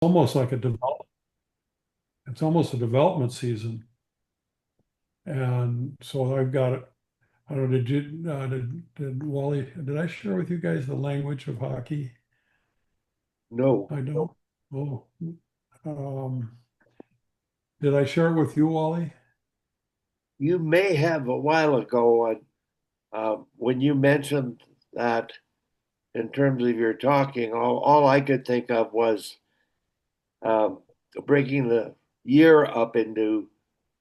almost like a develop, it's almost a development season. And so I've got it. I don't know, did Wally, did I share with you guys the language of hockey? No, I don't. Oh, um, did I share it with you, Wally? you may have a while ago when you mentioned that in terms of your talking, all I could think of was um, breaking the year up into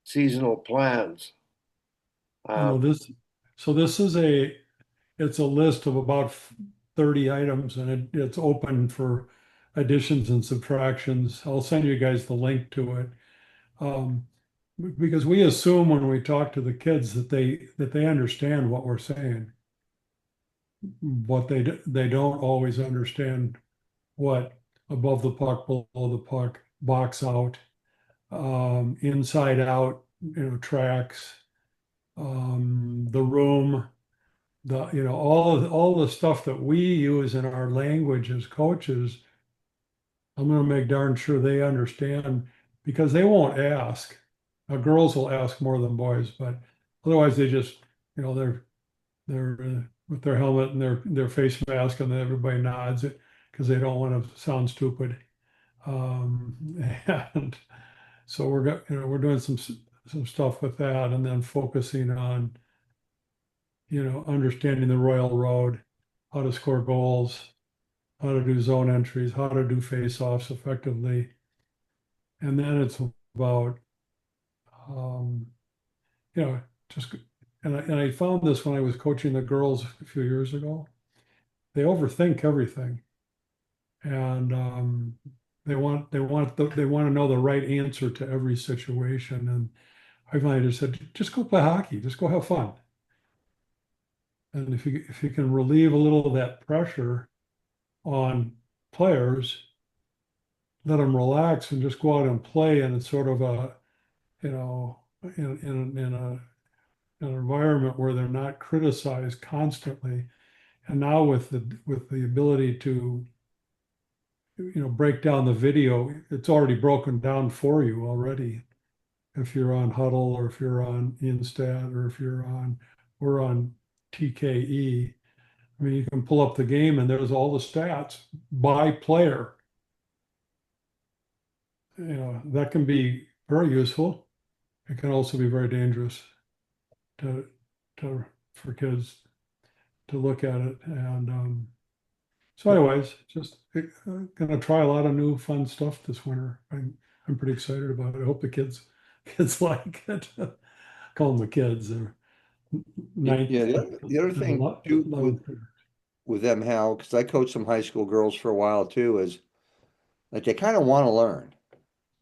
seasonal plans. Oh no, Um, this is it's a list of about 30 items and it's open for additions and subtractions. I'll send you guys the link to it. Um, because we assume when we talk to the kids that they understand what we're saying, but they don't always understand what above the puck, below the puck, box out, inside out, tracks, the room, all the stuff that we use in our language as coaches. I'm going to make darn sure they understand because they won't ask. Girls will ask more than boys, but otherwise they just, they're with their helmet and their face mask, and then everybody nods it because they don't want to sound stupid. Um, and so we're doing some stuff with that, and then focusing on understanding the Royal Road, how to score goals, how to do zone entries, how to do face-offs effectively, and then it's about um, you know just and I found this when I was coaching the girls a few years ago. They overthink everything, and they want to know the right answer to every situation. And I finally just said, just go play hockey, just go have fun. And if you can relieve a little of that pressure on players, let them relax and just go out and play. And it's sort of a, you know, an environment where they're not criticized constantly. And now with the ability to, break down the video, it's already broken down for you already. If you're on Huddle or if you're on Instat or if we're on TKE. I mean, you can pull up the game and there's all the stats by player. That can be very useful. It can also be very dangerous to, for kids to look at it. And so, anyways, just gonna try a lot of new fun stuff this winter. I'm pretty excited about it. I hope the kids like it. Call them the kids. They're yeah, ninth the other and thing too 11th. with them, Hal, because I coached some high school girls for a while too, is like they kind of want to learn.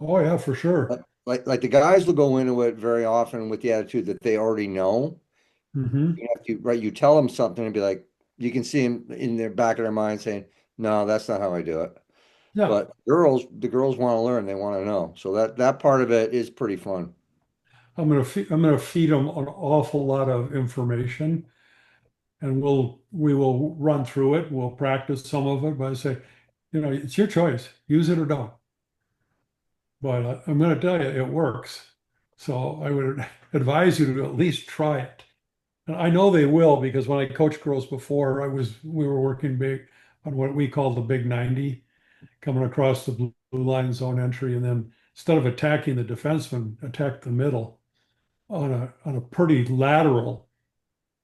Oh yeah, for sure. Like the guys will go into it very often with the attitude that they already know. Hmm. You have to, right? You tell them something and be like, you can see them in their back of their mind saying, "No, that's not how I do it." Yeah, But the girls want to learn. They want to know. So that part of it is pretty fun. I'm gonna feed them an awful lot of information, and we will run through it. We'll practice some of it, but I say, it's your choice. Use it or don't. But I'm going to tell you, it works. So I would advise you to at least try it. And I know they will because when I coached girls before, we were working big on what we call the big 90, coming across the blue line zone entry, and then instead of attacking the defenseman, attack the middle on a pretty lateral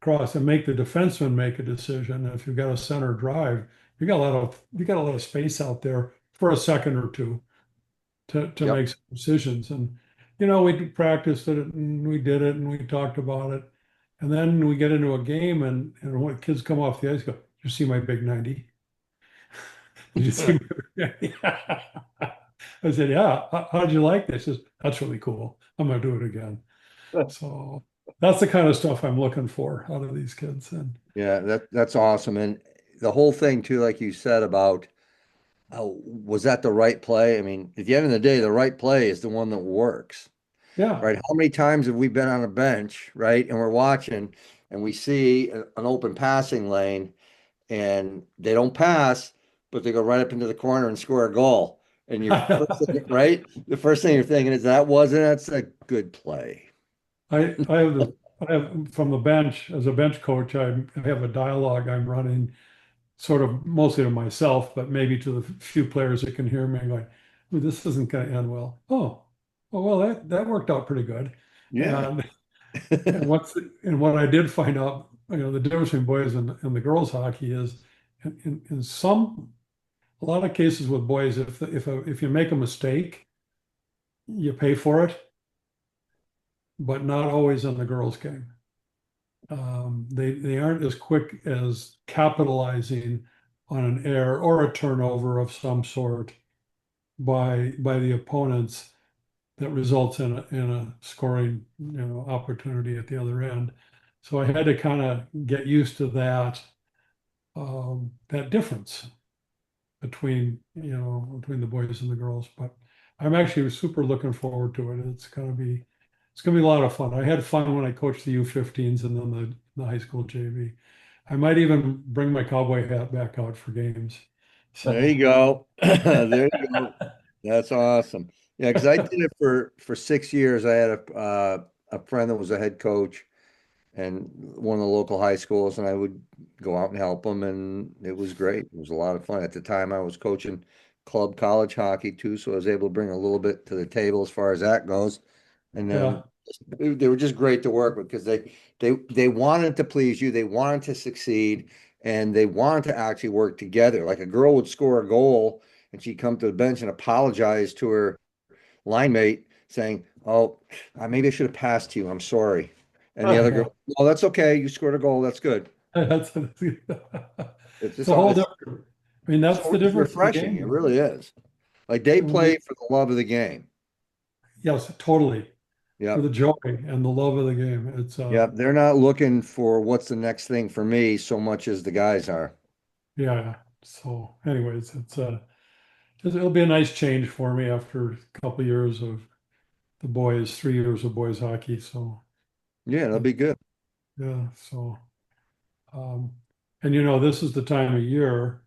cross and make the defenseman make a decision. And if you've got a center drive, you got a lot of space out there for a second or two to Yep. make some decisions. And we practiced it and we did it and we talked about it. And then we get into a game and when kids come off the ice, go, "Did you see my big 90? Did you see my big 90?" I said, "Yeah. How did you like this?" He says, "That's really cool. I'm gonna do it again." So that's the kind of stuff I'm looking for out of these kids. And Yeah, that's awesome. And the whole thing too, like you said about was that the right play? I mean, at the end of the day, the right play is the one that works, yeah, right? How many times have we been on a bench, right? And we're watching and we see an open passing lane and they don't pass, but they go right up into the corner and score a goal. And your first thing, right? The first thing you're thinking is that's a good play. I have from the bench as a bench coach, I have a dialogue I'm running sort of mostly to myself, but maybe to the few players that can hear me going, "Ooh, this isn't going to end well." Well, that worked out pretty good. Yeah. And and what I did find out, the difference between boys and the girls hockey is in a lot of cases with boys, if you make a mistake, you pay for it, but not always in the girls' game. They aren't as quick as capitalizing on an error or a turnover of some sort by the opponents that results in a scoring opportunity at the other end. So I had to kind of get used to that difference between the boys and the girls. But I'm actually super looking forward to it. It's gonna be a lot of fun. I had fun when I coached the U15s and then the high school JV. I might even bring my cowboy hat back out for games. There you So go. There you go. That's awesome. Yeah, because I did it for 6 years. I had a friend that was a head coach and one of the local high schools, and I would go out and help them, and it was great. It was a lot of fun. At the time, I was coaching club college hockey too, so I was able to bring a little bit to the table as far as that goes. And then yeah, they were just great to work with because they wanted to please you, they wanted to succeed, and they wanted to actually work together. Like a girl would score a goal, and she'd come to the bench and apologize to her line mate, saying, "Oh, maybe I should have passed to you. I'm sorry." And the other yeah. girl, "Oh, that's okay. You scored a goal. That's good." It's It's just a whole it's different. I mean, that's so the it's difference in the refreshing. It game. really is. Like they When you, play for the love of the game. yes, totally for Yep. the joy and the love of the game. It's Yep. They're not looking for what's the next thing for me so much as the guys are. yeah. So, anyways, it'll be a nice change for me after a couple of years of the boys, 3 years of boys hockey. So, Yeah, that'll it, be good. yeah. So, um, and this is the time of year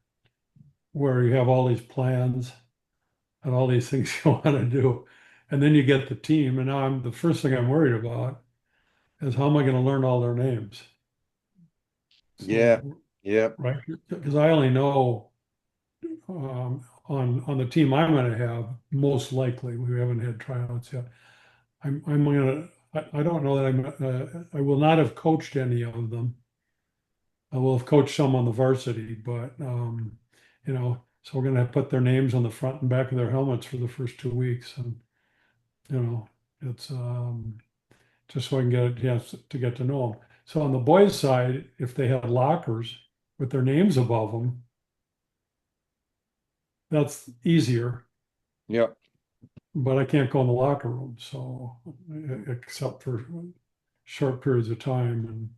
where you have all these plans and all these things you want to do, and then you get the team, and now the first thing I'm worried about is how am I going to learn all their names? Yeah. So, Yep. right, because I only know on the team I'm going to have, most likely, we haven't had tryouts yet. I'm going to, I don't know that I will not have coached any of them. I will have coached some on the varsity, but, so we're going to put their names on the front and back of their helmets for the first 2 weeks. And, you know, it's just so I can get a chance to get to know them. So on the boys' side, if they had lockers with their names above them, that's easier. Yep. But I can't go in the locker room, so except for short periods of time, and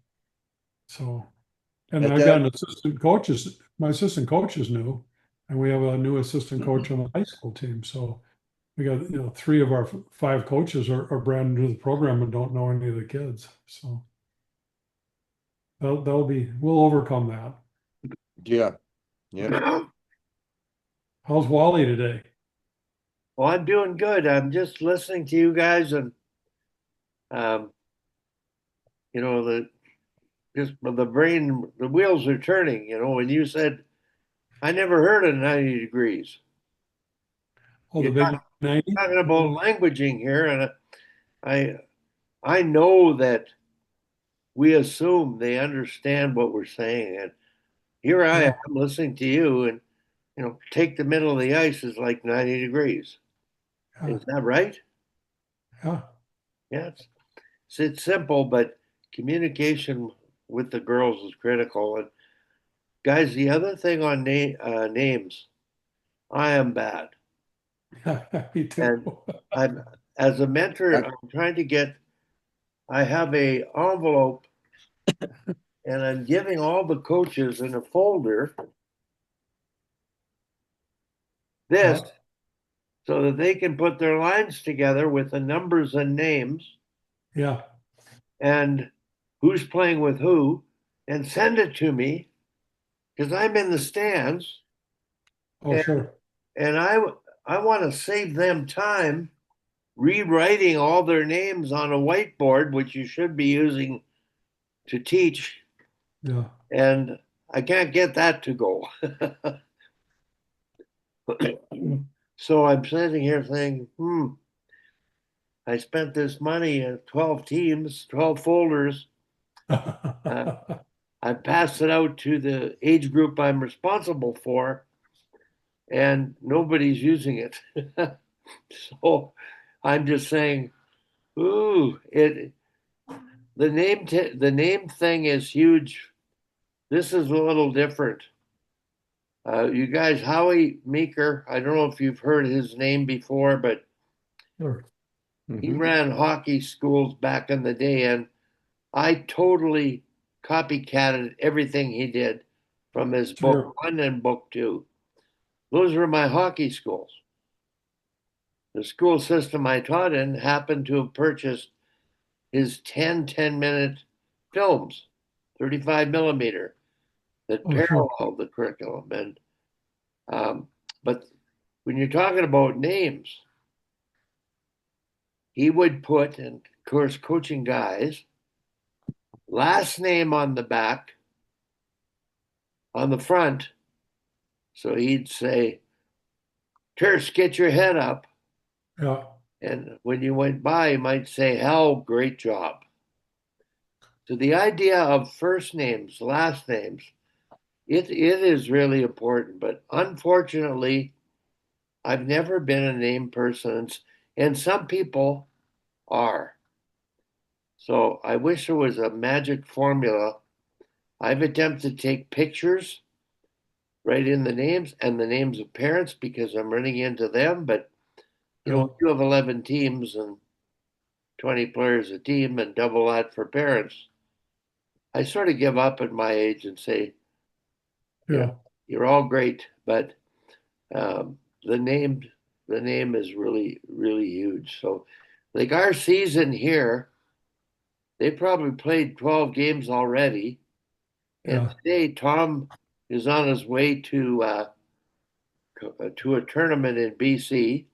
so and At I've got that, an assistant coaches. My assistant coach is new, and we have a new assistant coach on the high school team. So we got three of our five coaches are brand new to the program and don't know any of the kids. So we'll overcome that. yeah. Yep. Well, How's Wally today? I'm doing good. I'm just listening to you guys, and um, the just the brain, the wheels are turning. When you said, "I never heard of 90 degrees," Oh, you're the big 90? talking about languaging here, and I I know that we assume they understand what we're saying, and here I am Yeah, listening to you, and take the middle of the ice is like 90 degrees. yeah, Is that right? yeah, Yes. It's simple, but communication with the girls is critical. And guys, the other thing on names, I am bad, yeah. Me too. and I'm as a mentor, That- I'm trying to get. I have a envelope, and I'm giving all the coaches in a folder this Yeah, so that they can put their lines together with the numbers and names yeah. and who's playing with who, and send it to me because I'm in the stands. Oh, And sure. and I want to save them time rewriting all their names on a whiteboard, which you should be using to teach, Yeah. and I can't get that to go. So I'm sitting here saying, I spent this money at 12 teams, 12 folders. Uh, I passed it out to the age group I'm responsible for, and nobody's using it. So I'm just saying, ooh, the name thing is huge. This is a little different. You guys, Howie Meeker, I don't know if you've heard his name before, but Sure. he Mhm. ran hockey schools back in the day, and I totally copycatted everything he did from his book Sure. one and book two. Those were my hockey schools. The school system I taught in happened to have purchased his 10-minute films, 35 millimeter, that Oh, sure. paralleled the curriculum. And but when you're talking about names, he would put, and of course, coaching guys, last name on the back, on the front. So he'd say, Terse, get your head up. Yeah. And when you went by, he might say, Hal, great job. So the idea of first names, last names, it is really important. But unfortunately, I've never been a name person, and some people are. So I wish there was a magic formula. I've attempted to take pictures, write in the names and the names of parents because I'm running into them. But Yeah. if you have 11 teams and 20 players a team and double that for parents, I sort of give up at my age and say, you know, Yeah. you're all great, but um, the name the name is really really huge. So, like our season here, they probably played 12 games already, and Yeah. today Tom is on his way to a tournament in BC.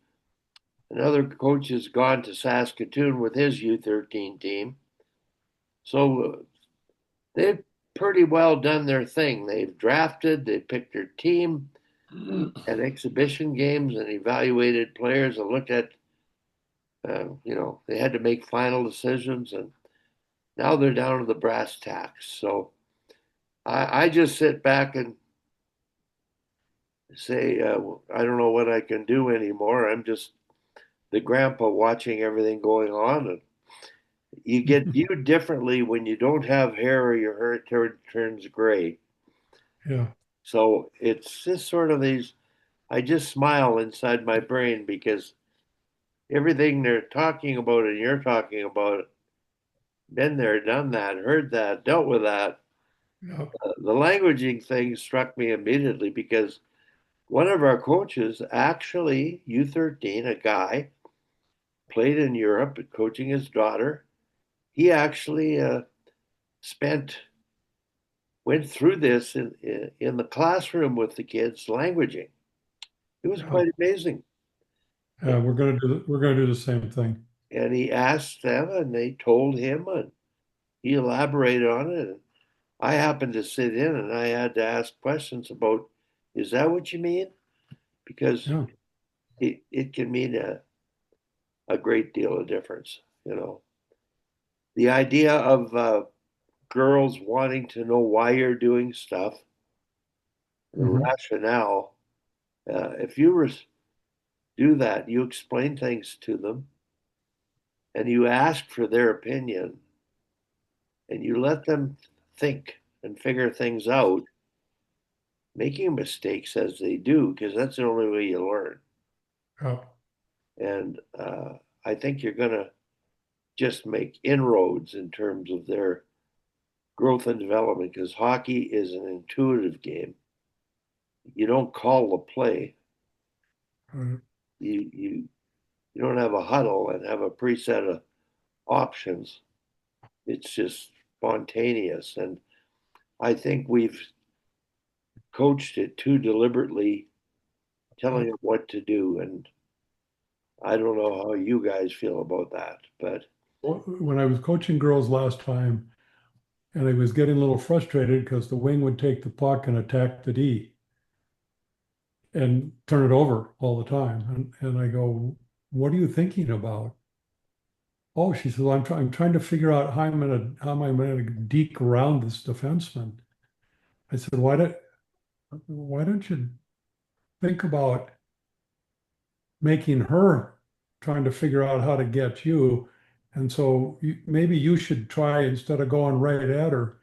Another coach has gone to Saskatoon with his U13 team. So they've pretty well done their thing. They've drafted, they picked their team, had exhibition games, and evaluated players and looked at, they had to make final decisions, and now they're down to the brass tacks. So I just sit back and say, I don't know what I can do anymore. I'm just the grandpa watching everything going on, and you get viewed differently when you don't have hair or your hair turns gray. Yeah. So it's just sort of these. I just smile inside my brain because everything they're talking about and you're talking about, been there, done that, heard that, dealt with that. Yeah. The languaging thing struck me immediately because one of our coaches, actually U13, a guy, played in Europe coaching his daughter. He actually spent went through this in the classroom with the kids, languaging. It was Yeah. quite amazing. Yeah. We're gonna do the same thing. And he asked them, and they told him, and he elaborated on it. And I happened to sit in, and I had to ask questions about, is that what you mean? Because Yeah. it can mean a great deal of difference. The idea of girls wanting to know why you're doing stuff, the Hmm. rationale. If you do that, you explain things to them, and you ask for their opinion, and you let them think and figure things out, making mistakes as they do, because that's the only way you learn. Yeah. And I think you're going to just make inroads in terms of their growth and development because hockey is an intuitive game. You don't call the play. Right. You don't have a huddle and have a preset of options. It's just spontaneous, and I think we've coached it too deliberately telling them what to do. And I don't know how you guys feel about that, but When I was coaching girls last time, and I was getting a little frustrated because the wing would take the puck and attack the D and turn it over all the time. And I go, what are you thinking about? Oh, she says, well, I'm trying to figure out how am I gonna deke around this defenseman. I said, why don't you think about making her trying to figure out how to get you? And so maybe you should try, instead of going right at her,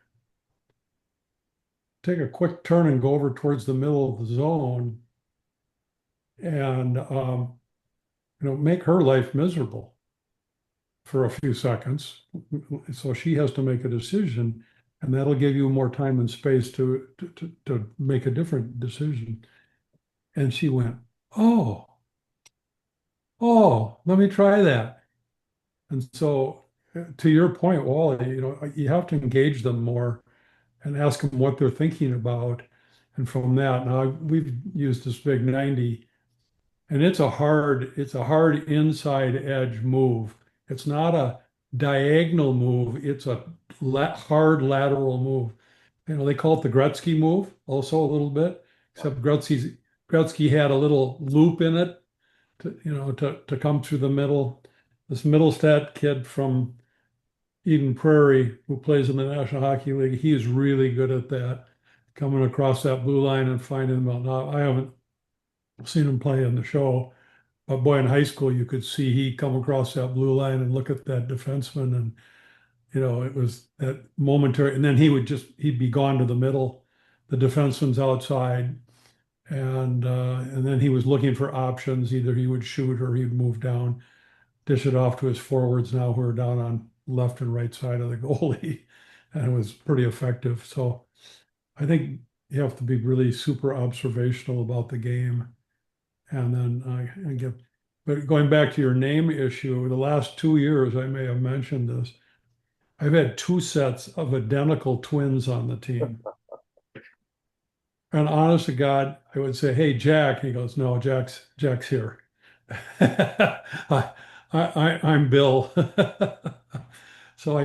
take a quick turn and go over towards the middle of the zone and make her life miserable for a few seconds. So she has to make a decision, and that'll give you more time and space to make a different decision. And she went, oh, oh, let me try that. And so, to your point, Wally, you have to engage them more and ask them what they're thinking about. And from that, now we've used this big 90, and it's a hard inside edge move. It's not a diagonal move. It's a hard lateral move. They call it the Gretzky move also a little bit, except Gretzky had a little loop in it to come through the middle. This Middlestat kid from Eden Prairie who plays in the National Hockey League, he is really good at that, coming across that blue line and finding them out. Now, I haven't seen him play in the show, but boy, in high school, you could see he come across that blue line and look at that defenseman, and it was that momentary. And then he'd be gone to the middle, the defenseman's outside, and then he was looking for options. Either he would shoot or he'd move down, dish it off to his forwards now who are down on left and right side of the goalie, and it was pretty effective. So I think you have to be really super observational about the game. And then I get, but going back to your name issue, the last 2 years, I may have mentioned this. I've had two sets of identical twins on the team. And honest to God, I would say, "Hey, Jack." He goes, "No, Jack's here." I'm Bill. So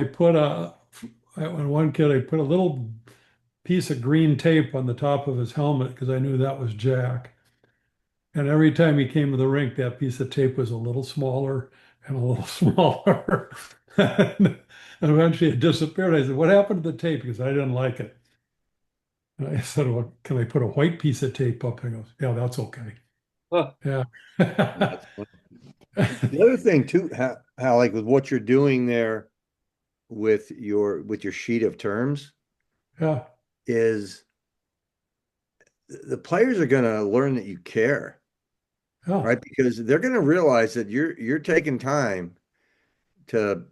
on one kid, I put a little piece of green tape on the top of his helmet because I knew that was Jack. And every time he came to the rink, that piece of tape was a little smaller and a little smaller. And eventually it disappeared. I said, "What happened to the tape?" Because I didn't like it. And I said, "Well, can I put a white piece of tape up?" And he goes, "Yeah, that's okay." huh, Yeah. That's fun. The other thing too, how like with what you're doing there with your sheet of terms Yeah. is the players are going to learn that you care, Yeah. right? Because they're going to realize that you're taking time to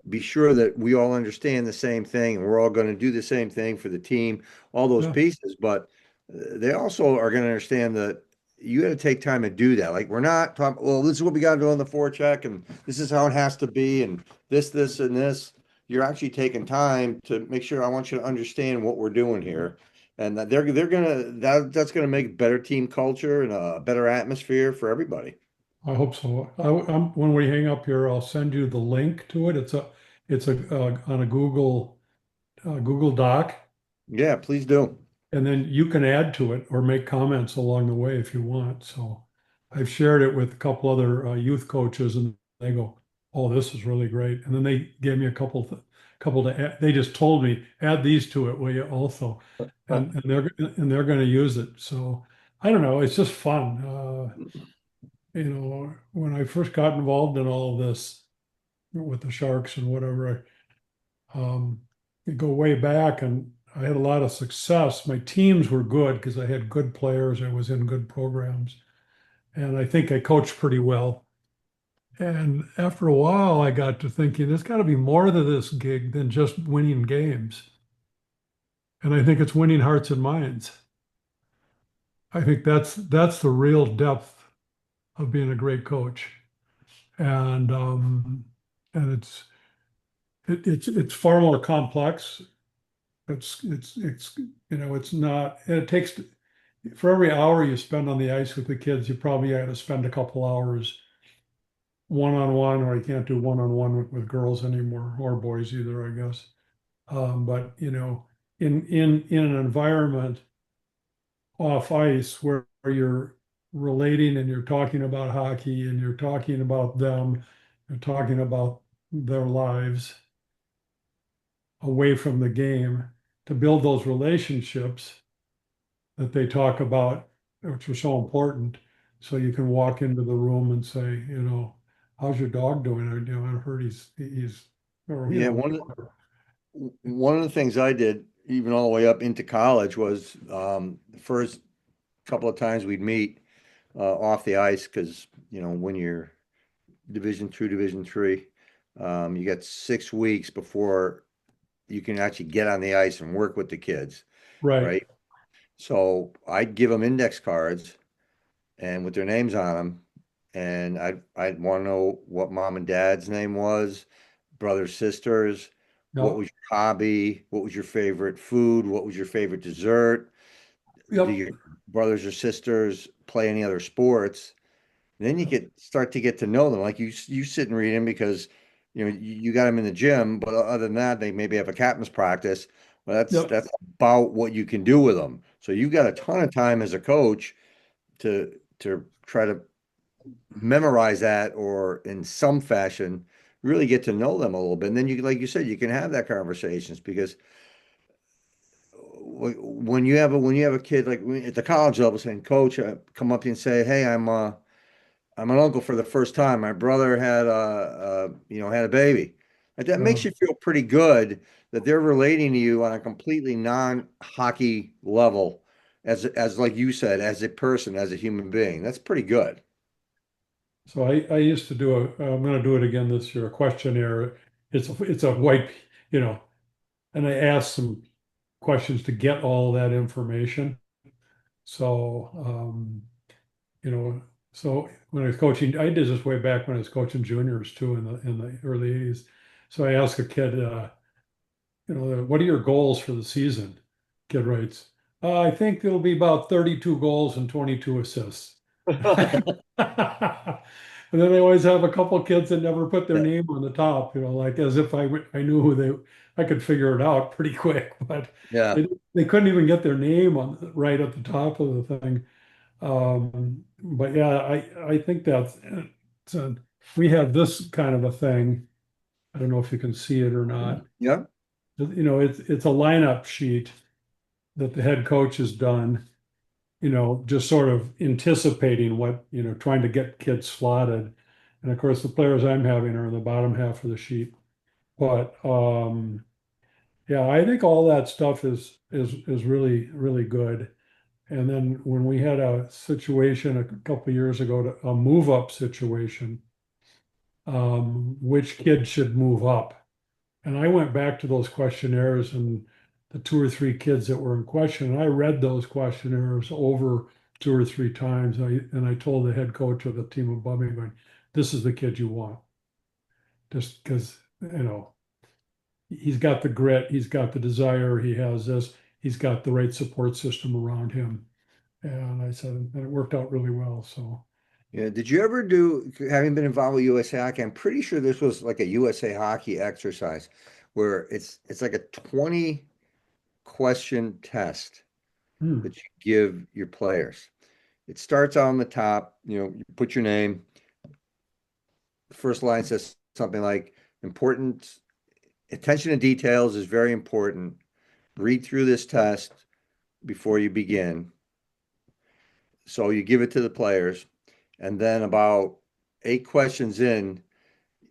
be sure that we all understand the same thing and we're all going to do the same thing for the team, all those Yeah. pieces. But they also are going to understand that you got to take time to do that. Like we're not talking, well, this is what we got to do on the forecheck, and this is how it has to be, and this, and this. You're actually taking time to make sure I want you to understand what we're doing here. And that they're gonna that's gonna make better team culture and a better atmosphere for everybody. I hope so. When we hang up here, I'll send you the link to it. It's on a Google Doc, Yeah, please do. and then you can add to it or make comments along the way if you want. So I've shared it with a couple other youth coaches, and they go, "Oh, this is really great." And then they gave me a couple to add. They just told me, "Add these to it, will you?" Also, huh. and they're going to use it. So I don't know. It's just fun. When I first got involved in all of this with the Sharks and whatever, you go way back, and I had a lot of success. My teams were good because I had good players. I was in good programs, and I think I coached pretty well. And after a while, I got to thinking there's got to be more to this gig than just winning games. And I think it's winning hearts and minds. I think that's the real depth of being a great coach. And and it's far more complex. It's it's not. And it takes for every hour you spend on the ice with the kids, you probably got to spend a couple hours one-on-one, or you can't do one-on-one with girls anymore, or boys either, I guess. But in an environment off ice where you're relating and you're talking about hockey and you're talking about them, you're talking about their lives away from the game, to build those relationships that they talk about, which are so important. So you can walk into the room and say, how's your dog doing? I heard he's, or Yeah, one of the things I did, even all the way up into college, was the first couple of times we'd meet off the ice, because when you're Division 2, Division 3, you got 6 weeks before you can actually get on the ice and work with the kids, right. right? So I'd give them index cards and with their names on them, and I'd want to know what mom and dad's name was, brothers, sisters, what Yep. was your hobby, what was your favorite food, what was your favorite dessert, do Yep. your brothers or sisters play any other sports? And then you start to get to know them. Like you sit and read them because you got them in the gym, but other than that, they maybe have a captain's practice. Well, Yep. that's about what you can do with them. So you've got a ton of time as a coach to try to memorize that, or in some fashion really get to know them a little bit. And then like you said, you can have that conversations, because when you have a kid like at the college level saying, "Coach, come up to you and say, hey, I'm an uncle for the first time. My brother had a baby." Like, that Yeah. makes you feel pretty good that they're relating to you on a completely non-hockey level, as like you said, as a person, as a human being. That's pretty good. So I used to do I'm going to do it again this year, a questionnaire. It's a white, you know, and I asked some questions to get all that information. So, you know, so when I was coaching, I did this way back when I was coaching juniors too in the early 80s. So I asked a kid, what are your goals for the season? Kid writes, I think it'll be about 32 goals and 22 assists. And then they always have a couple kids that never put their Yeah, name on the top, like as if I knew I could figure it out pretty quick, but yeah. they couldn't even get their name on right at the top of the thing. But yeah, I think it's a, we have this kind of a thing. I don't know if you can see it or not. Yeah. It's a lineup sheet that the head coach has done, just sort of anticipating what, trying to get kids slotted. And of course, the players I'm having are in the bottom half of the sheet. But yeah, I think all that stuff is really, really good. And then when we had a situation a couple of years ago, a move up situation, which kid should move up? And I went back to those questionnaires and the two or three kids that were in question. And I read those questionnaires over two or three times. And I told the head coach of the team above me, going, this is the kid you want. Just because, he's got the grit, he's got the desire, he has this, he's got the right support system around him. And I said, and it worked out really well. So, Yeah. Did you ever do, having been involved with USA Hockey, I'm pretty sure this was like a USA Hockey exercise where it's like a 20 question test hmm, that you give your players. It starts on the top, you put your name. The first line says something like, important attention to details is very important. Read through this test before you begin. So you give it to the players, and then about 8 questions in,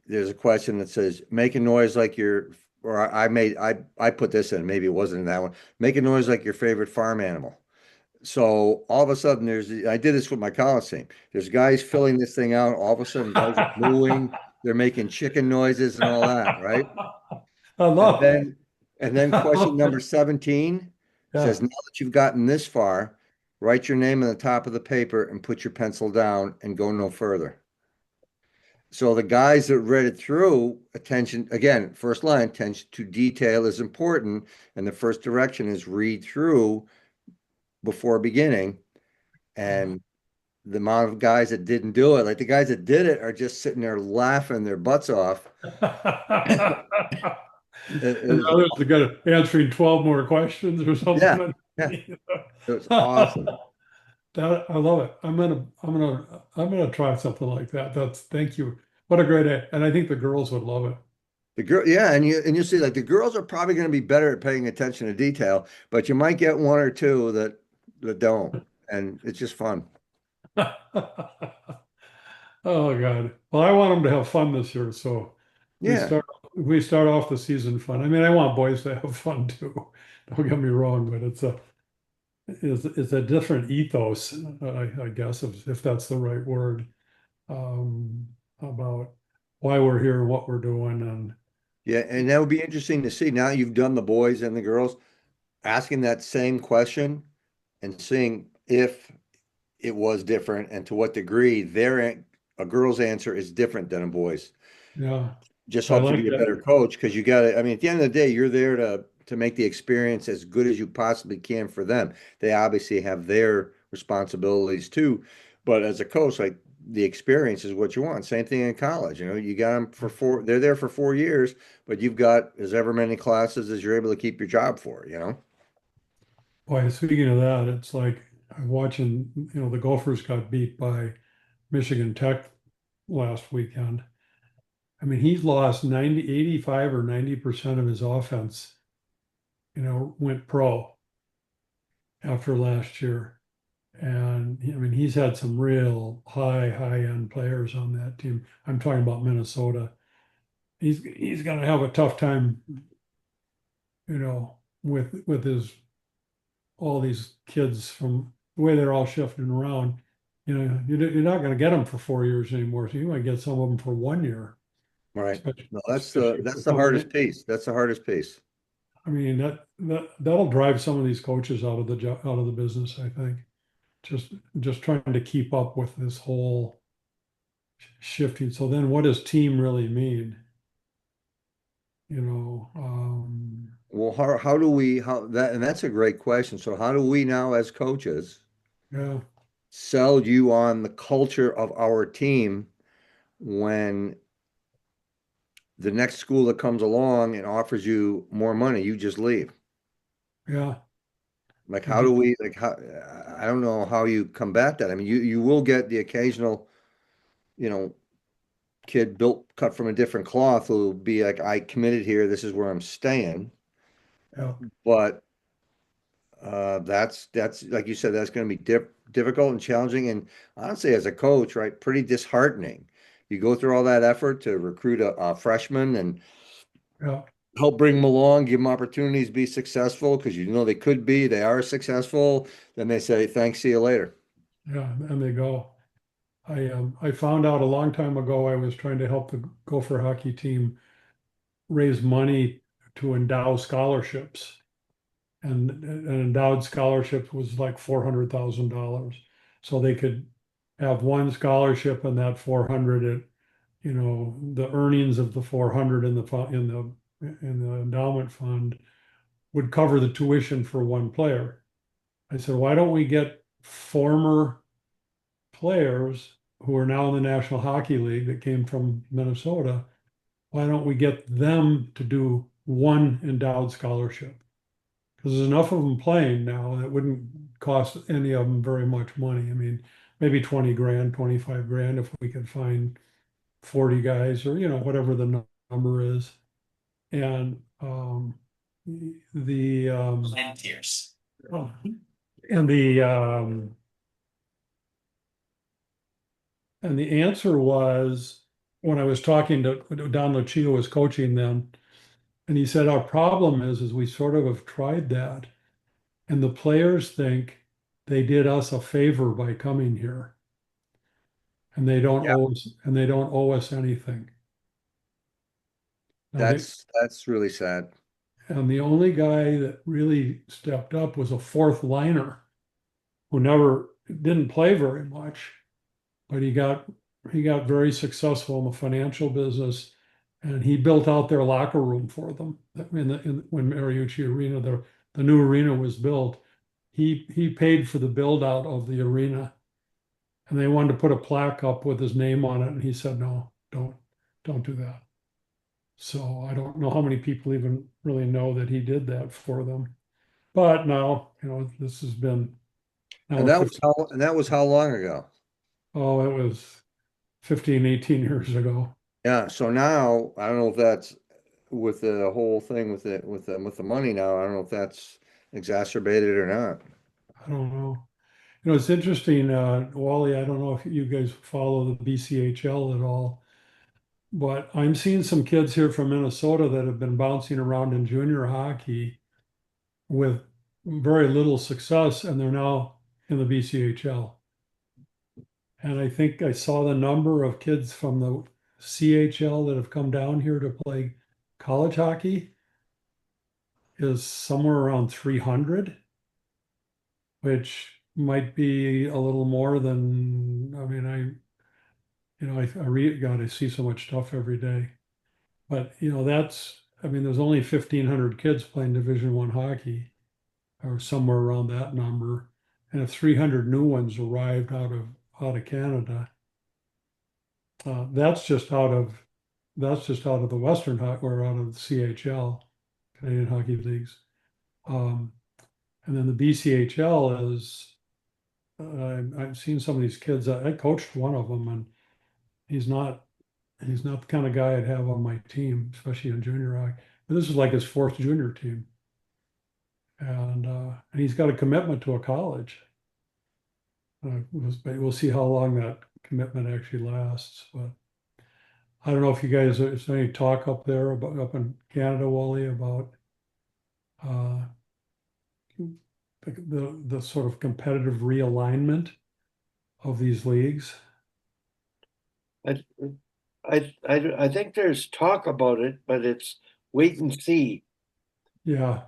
there's a question that says, make a noise like your, or I put this in, maybe it wasn't in that one. Make a noise like your favorite farm animal. So all of a sudden, I did this with my college team. There's guys filling this thing out. All of a sudden, guys are mooing, they're making chicken noises and all that, right? I And love, then, and then I question love it. number 17 says, Yeah. now that you've gotten this far, write your name on the top of the paper and put your pencil down and go no further. So the guys that read it through, attention, again, first line, attention to detail is important. And the first direction is read through before beginning. And the amount of guys that didn't do it, like the guys that did it are just sitting there laughing their butts off. It And was, the others are gonna answering 12 more questions or yeah, something. yeah, it was awesome. That I love it. I'm gonna try something like that. Thank you. What a great and I think the girls would love it. The girl, yeah, and you see, like the girls are probably going to be better at paying attention to detail, but you might get one or two that don't, and it's just fun. Oh God. Well, I want them to have fun this year, so we Yeah, start we start off the season fun. I mean, I want boys to have fun too. Don't get me wrong, but it's a different ethos, I guess, if that's the right word, um, about why we're here and what we're doing, and yeah, and that would be interesting to see. Now you've done the boys and the girls asking that same question and seeing if it was different and to what degree a girl's answer is different than a boy's. yeah, Just I helps you like be a that. better coach because you got to, I mean, at the end of the day, you're there to make the experience as good as you possibly can for them. They obviously have their responsibilities too, but as a coach, like the experience is what you want. Same thing in college. You know, you got them for they're there for 4 years, but you've got as ever many classes as you're able to keep your job for, you know? Boy, speaking of that, it's like I'm watching, the Gophers got beat by Michigan Tech last weekend. I mean, he's lost 85 or 90% of his offense, went pro after last year. And I mean, he's had some real high end players on that team. I'm talking about Minnesota. He's going to have a tough time, with his all these kids from the way they're all shifting around. You're not going to get them for 4 years anymore. So you might get some of them for 1 year, Right. especially, No, especially if that's they're the coming hardest in. piece. That's the hardest piece. I mean, that'll drive some of these coaches out of the business, I think. Just trying to keep up with this whole shifting. So then what does team really mean? You know, Well, how do we how that and that's a great question. So how do we now as coaches yeah, sell you on the culture of our team when the next school that comes along and offers you more money, you just leave? yeah, Like how do mhm, we like how I don't know how you combat that. I mean, you will get the occasional, you know, kid built cut from a different cloth who'll be like, I committed here, this is where I'm staying. yeah, But that's like you said, that's going to be difficult and challenging, and honestly, as a coach, right, pretty disheartening. You go through all that effort to recruit a freshman and yeah, help bring them along, give them opportunities to be successful because you know they could be, they are successful. Then they say, "Thanks, see you later." yeah, and they go. I found out a long time ago I was trying to help the Gopher hockey team raise money to endow scholarships. And an endowed scholarship was like $400,000. So they could have one scholarship and that 400, the earnings of the 400 in the endowment fund would cover the tuition for one player. I said, why don't we get former players who are now in the National Hockey League that came from Minnesota? Why don't we get them to do one endowed scholarship? Because there's enough of them playing now that wouldn't cost any of them very much money. I mean, maybe 20 grand, 25 grand if we could find 40 guys or, whatever the number is. And the oh, and the answer was when I was talking to Don Lucia was coaching them, and he said our problem is we sort of have tried that, and the players think they did us a favor by coming here, and Yeah, they don't owe us anything. Now that's really sad. and the only guy that really stepped up was a fourth liner who never didn't play very much, but he got very successful in the financial business, and he built out their locker room for them when Mariucci Arena, the new arena was built. he paid for the build out of the arena, and they wanted to put a plaque up with his name on it, and he said, no, don't do that. So I don't know how many people even really know that he did that for them. But now, this has been now And we're 50, that was how long ago? oh, it was 15, 18 years ago. Yeah. So now I don't know if that's with the whole thing with the money now. I don't know if that's exacerbated or not. I don't know. It's interesting, Wally. I don't know if you guys follow the BCHL at all, but I'm seeing some kids here from Minnesota that have been bouncing around in junior hockey with very little success, and they're now in the BCHL. And I think I saw the number of kids from the CHL that have come down here to play college hockey is somewhere around 300, which might be a little more than, I mean, I read, God, I see so much stuff every day. But, I mean, there's only 1,500 kids playing Division One hockey, or somewhere around that number. And if 300 new ones arrived out of Canada, that's just out of the Western or out of the CHL, Canadian Hockey Leagues. Um, and then the BCHL is, I've seen some of these kids. I coached one of them, and he's not he's not the kind of guy I'd have on my team, especially in junior hockey. But this is like his fourth junior team, and he's got a commitment to a college. We'll see how long that commitment actually lasts. But I don't know if you guys, is there any talk up there about up in Canada, Wally, about uh, the sort of competitive realignment of these leagues? I, I think there's talk about it, but it's wait and see. Yeah,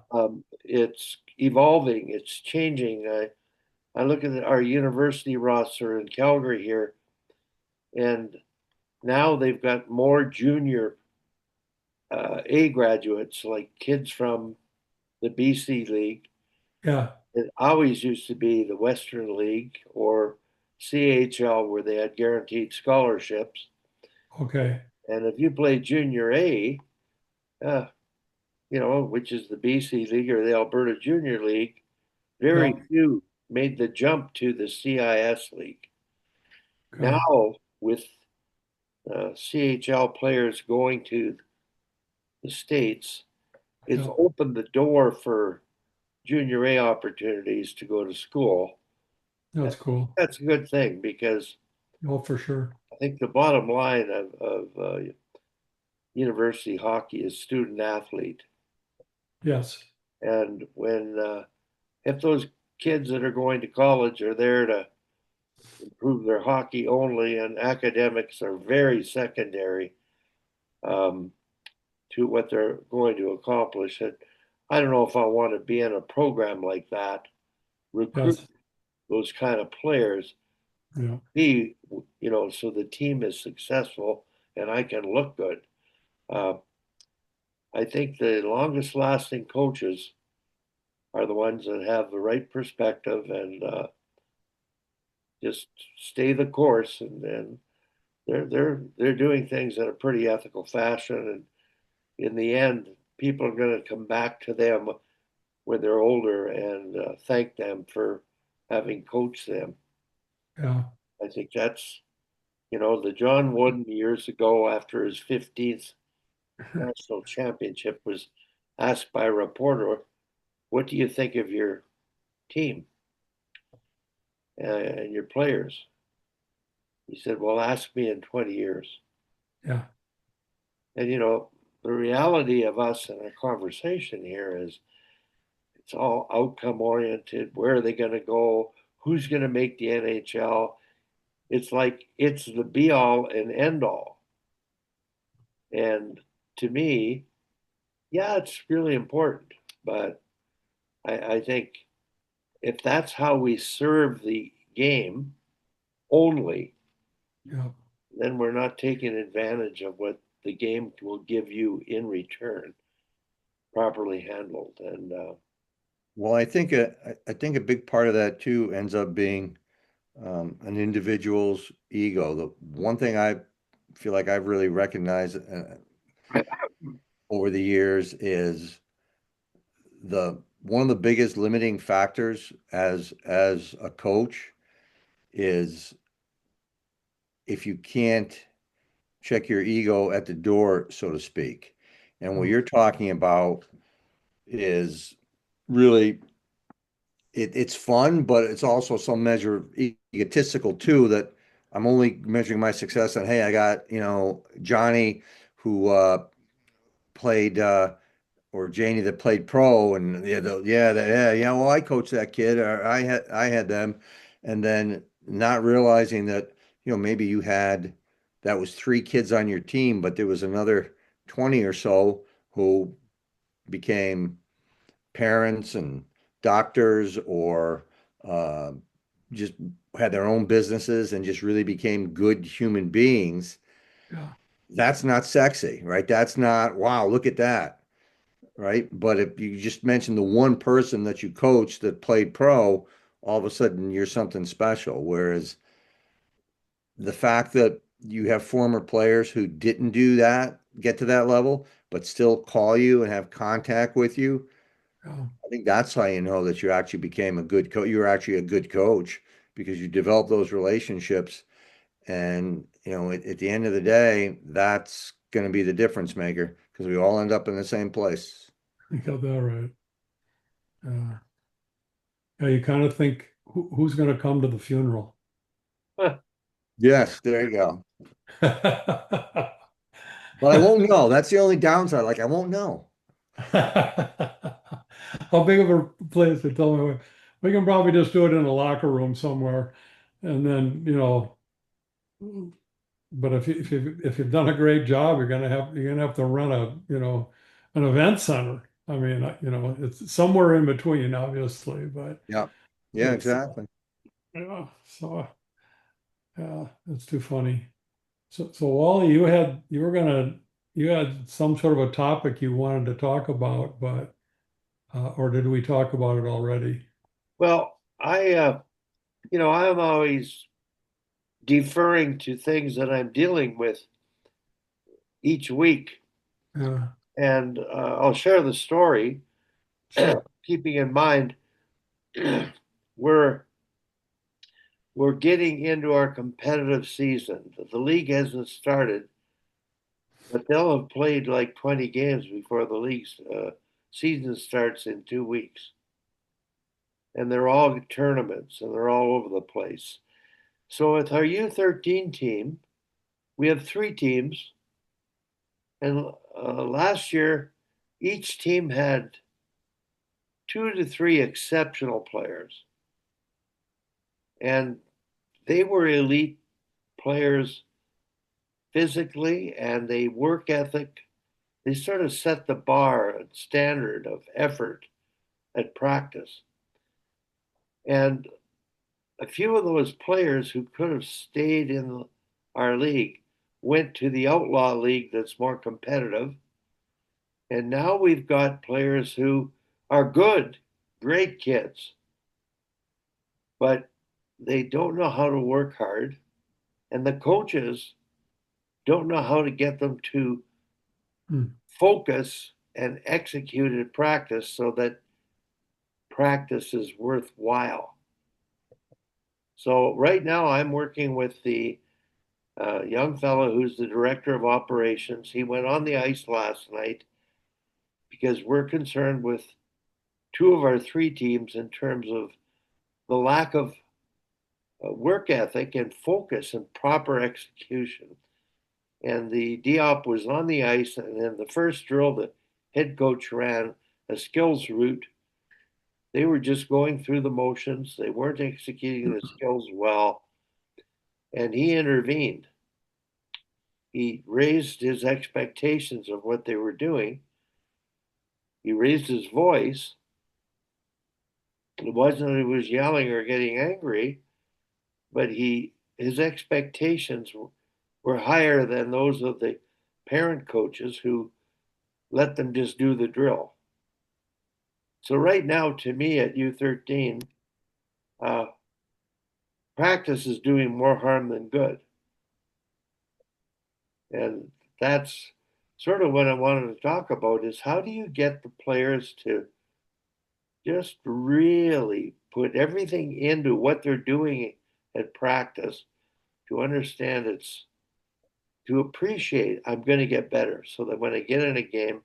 It's evolving, it's changing. I look at our university roster in Calgary here, and now they've got more junior A graduates, like kids from the BC League. yeah, It always used to be the Western League or CHL, where they had guaranteed scholarships. okay, And if you play junior A, uh, which is the BC League or the Alberta Junior League, yeah, very few made the jump to the CIS League. okay, Now, with CHL players going to the States, it's yeah, opened the door for junior A opportunities to go to school. that's cool. That's a good thing because Oh, for sure. I think the bottom line of university hockey is student athlete. Yes, And if those kids that are going to college are there to improve their hockey only, and academics are very secondary um, to what they're going to accomplish. And I don't know if I want to be in a program like that, recruit yes, those kind of players, yeah, be, so the team is successful and I can look good. Uh, I think the longest lasting coaches are the ones that have the right perspective and just stay the course, and they're doing things in a pretty ethical fashion, and in the end people are going to come back to them when they're older and thank them for having coached them. yeah, I think that's, the John Wooden years ago, after his 15th national championship, was asked by a reporter, what do you think of your team and your players? He said, well, ask me in 20 years. yeah, And, the reality of us in our conversation here is it's all outcome oriented. Where are they going to go? Who's going to make the NHL? It's like it's the be all and end all. And to me, yeah, it's really important. But I think if that's how we serve the game only, yeah, then we're not taking advantage of what the game will give you in return, properly handled. And Well, I think a big part of that too ends up being an individual's ego. The one thing I feel like I've really recognized over the years is the one of the biggest limiting factors as a coach is if you can't check your ego at the door, so to speak. And what Oh, you're talking about is really it's fun, but it's also some measure of egotistical too, that I'm only measuring my success on, hey, I got, Johnny who played or Janie that played pro and well, I coached that kid or I had them, and then not realizing that, maybe you had that was three kids on your team, but there was another 20 or so who became parents and doctors or uh, just had their own businesses and just really became good human beings. yeah. That's not sexy, right? That's not, wow, look at that, right? But if you just mentioned the one person that you coached that played pro, all of a sudden you're something special. Whereas the fact that you have former players who didn't do that, get to that level, but still call you and have contact with you, Yeah. I think that's how you know that you actually became a good coach. You were actually a good coach because you developed those relationships. And, at the end of the day, that's going to be the difference maker because we all end up in the same place. You got that right. Yeah. Yeah, you kind of think who's going to come to the funeral? Yes, there you go. But I won't know. That's the only downside. Like, I won't know. How big of a place to tell me? We can probably just do it in a locker room somewhere, and then But if you've done a great job, you're gonna have to run an event center. I mean, it's somewhere in between, obviously, but Yeah. Yeah, it's exactly. yeah. So yeah, it's too funny. So Wally, you had some sort of a topic you wanted to talk about, but or did we talk about it already? Well, I'm always deferring to things that I'm dealing with each week, Yeah, and I'll share the story, sure. keeping in mind we're we're getting into our competitive season. The league hasn't started, but they'll have played like 20 games before the league's season starts in 2 weeks. And they're all tournaments and they're all over the place. So with our U13 team, we have three teams. And last year, each team had 2 to 3 exceptional players. And they were elite players physically and they work ethic. They sort of set the bar and standard of effort at practice. And a few of those players who could have stayed in our league went to the outlaw league that's more competitive. And now we've got players who are good, great kids, but they don't know how to work hard. And the coaches don't know how to get them to Hmm. focus and execute in practice so that practice is worthwhile. So right now I'm working with the young fellow who's the director of operations. He went on the ice last night because we're concerned with two of our three teams in terms of the lack of work ethic and focus and proper execution. And the DOP was on the ice, and in the first drill, the head coach ran a skills route. They were just going through the motions. They weren't executing the skills well. And he intervened. He raised his expectations of what they were doing. He raised his voice. It wasn't that he was yelling or getting angry, but his expectations were higher than those of the parent coaches who let them just do the drill. So right now, to me at U13, uh, practice is doing more harm than good. And that's sort of what I wanted to talk about is how do you get the players to just really put everything into what they're doing at practice to understand it's to appreciate I'm going to get better so that when I get in a game,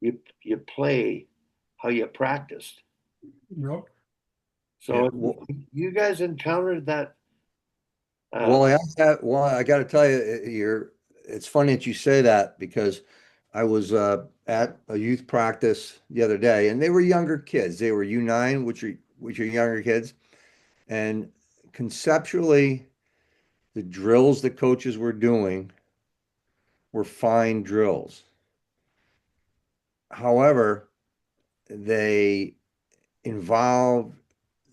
you play how you practiced. Yep. Yeah. So you guys encountered that. Uh, Well, I got to tell you, it's funny that you say that because I was at a youth practice the other day, and they were younger kids. They were U9, which are younger kids, and conceptually, the drills that coaches were doing were fine drills. However, they involve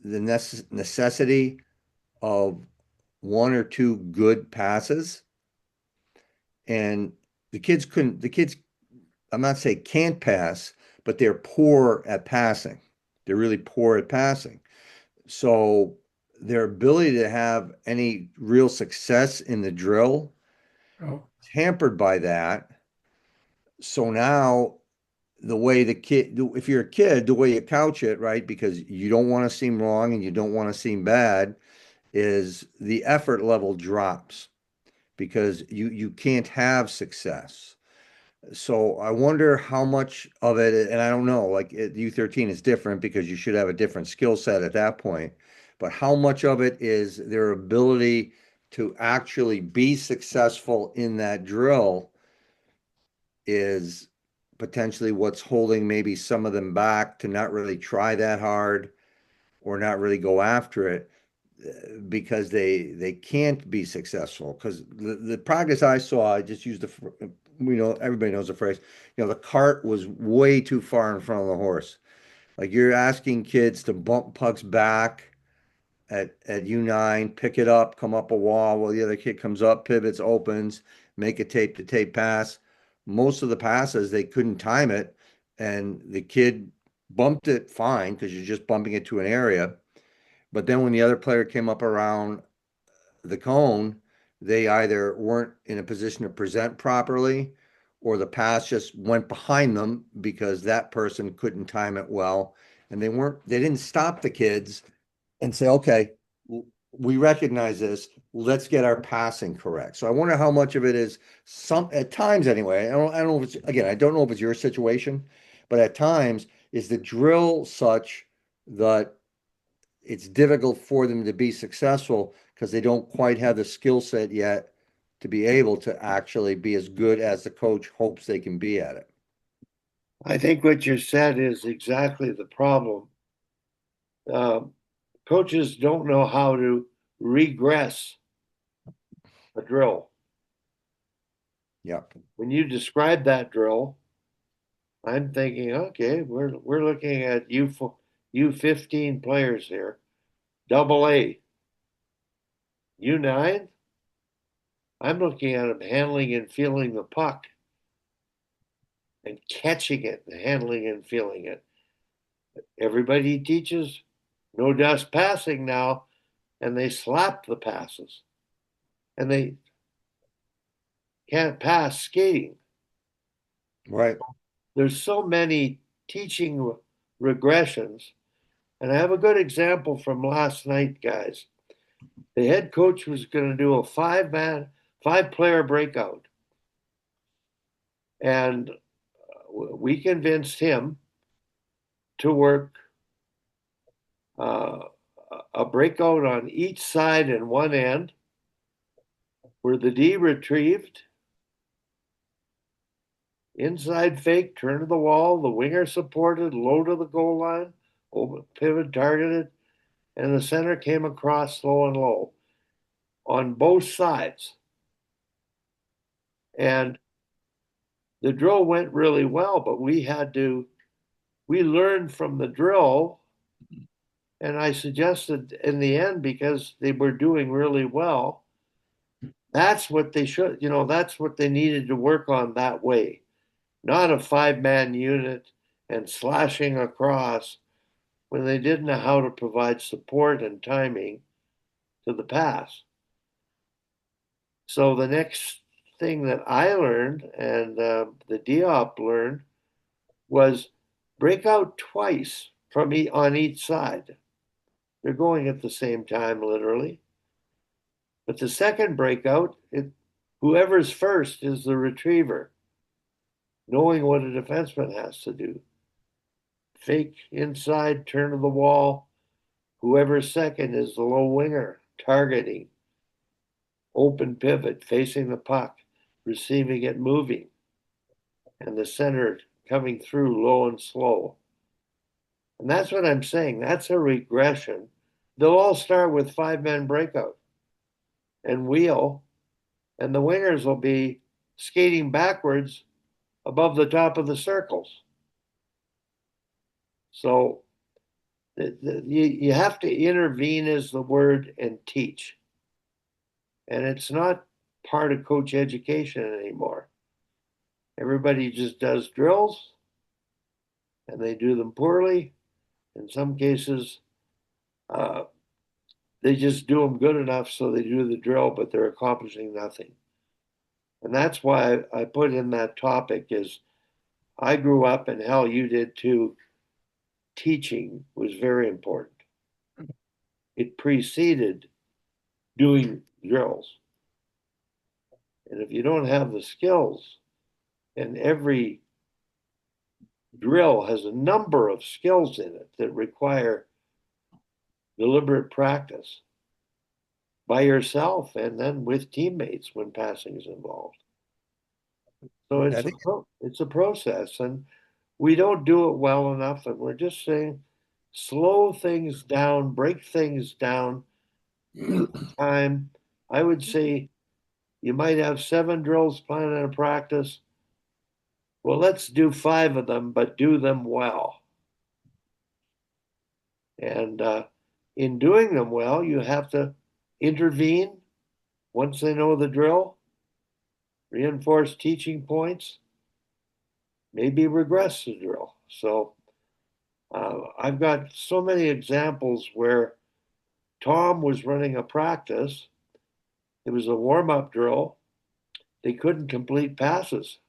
the necessity of one or two good passes, and the kids, I'm not saying can't pass, but they're poor at passing. They're really poor at passing. So their ability to have any real success in the drill Oh, is hampered by that. So now the way the kid, if you're a kid, the way you couch it, right? Because you don't want to seem wrong and you don't want to seem bad, is the effort level drops because you can't have success. So I wonder how much of it, and I don't know, like at U13 is different because you should have a different skill set at that point. But how much of it is their ability to actually be successful in that drill is potentially what's holding maybe some of them back to not really try that hard or not really go after it because they can't be successful because the practice I saw, I just used everybody knows the phrase, the cart was way too far in front of the horse. Like you're asking kids to bump pucks back at U9, pick it up, come up a wall while the other kid comes up, pivots, opens, make a tape to tape pass. Most of the passes they couldn't time it, and the kid bumped it fine because you're just bumping it to an area. But then when the other player came up around the cone, they either weren't in a position to present properly or the pass just went behind them because that person couldn't time it well. And they didn't stop the kids and say, okay, we recognize this. Let's get our passing correct. So I wonder how much of it is some at times anyway. I don't know if it's again, I don't know if it's your situation, but at times is the drill such that it's difficult for them to be successful because they don't quite have the skill set yet to be able to actually be as good as the coach hopes they can be at it. I think what you said is exactly the problem. Um, Coaches don't know how to regress a drill. Yeah. When you describe that drill, I'm thinking, okay, we're looking at U15 players here, double A. U9, I'm looking at them handling and feeling the puck and catching it and handling and feeling it. Everybody teaches no dust passing now, and they slap the passes and they can't pass skating. Right. There's so many teaching regressions. And I have a good example from last night, guys. The head coach was going to do a five player breakout. And we convinced him to work uh, a breakout on each side and one end where the D retrieved, inside fake, turn to the wall, the winger supported, low to the goal line, pivot targeted, and the center came across slow and low on both sides. And the drill went really well, but we learned from the drill. And I suggested in the end, because they were doing really well, that's what they should, that's what they needed to work on that way, not a 5-man unit and slashing across when they didn't know how to provide support and timing to the pass. So the next thing that I learned and the Diop learned was break out twice on each side. They're going at the same time, literally. But the second breakout, whoever's first is the retriever, knowing what a defenseman has to do. Fake inside, turn of the wall. Whoever's second is the low winger, targeting. Open pivot, facing the puck, receiving it, moving. And the center coming through low and slow. And that's what I'm saying. That's a regression. They'll all start with 5-man breakout and wheel, and the wingers will be skating backwards above the top of the circles. So you have to intervene, is the word, and teach. And it's not part of coach education anymore. Everybody just does drills, and they do them poorly. In some cases, they just do them good enough so they do the drill, but they're accomplishing nothing. And that's why I put in that topic is I grew up, and hell, you did too. Teaching was very important. It preceded doing drills. And if you don't have the skills, and every drill has a number of skills in it that require deliberate practice by yourself and then with teammates when passing is involved. So I think it's a process, and we don't do it well enough. And we're just saying, slow things down, break things down, use time. I would say you might have 7 drills planned in a practice. Well, let's do 5 of them, but do them well. And in doing them well, you have to intervene once they know the drill, reinforce teaching points, maybe regress the drill. So I've got so many examples where Tom was running a practice. It was a warm up drill. They couldn't complete passes.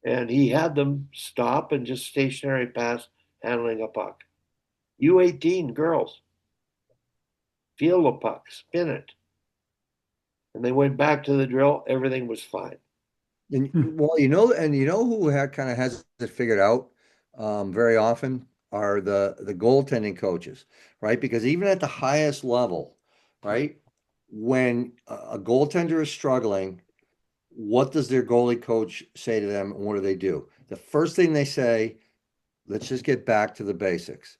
And he had them stop and just stationary pass handling a puck. U18 girls, feel the puck, spin it. And they went back to the drill. Everything was fine. And Hmm. well, and you know who kind of has it figured out very often are the goaltending coaches, right? Because even at the highest level, right, when a goaltender is struggling, what does their goalie coach say to them, and what do? The first thing they say, let's just get back to the basics.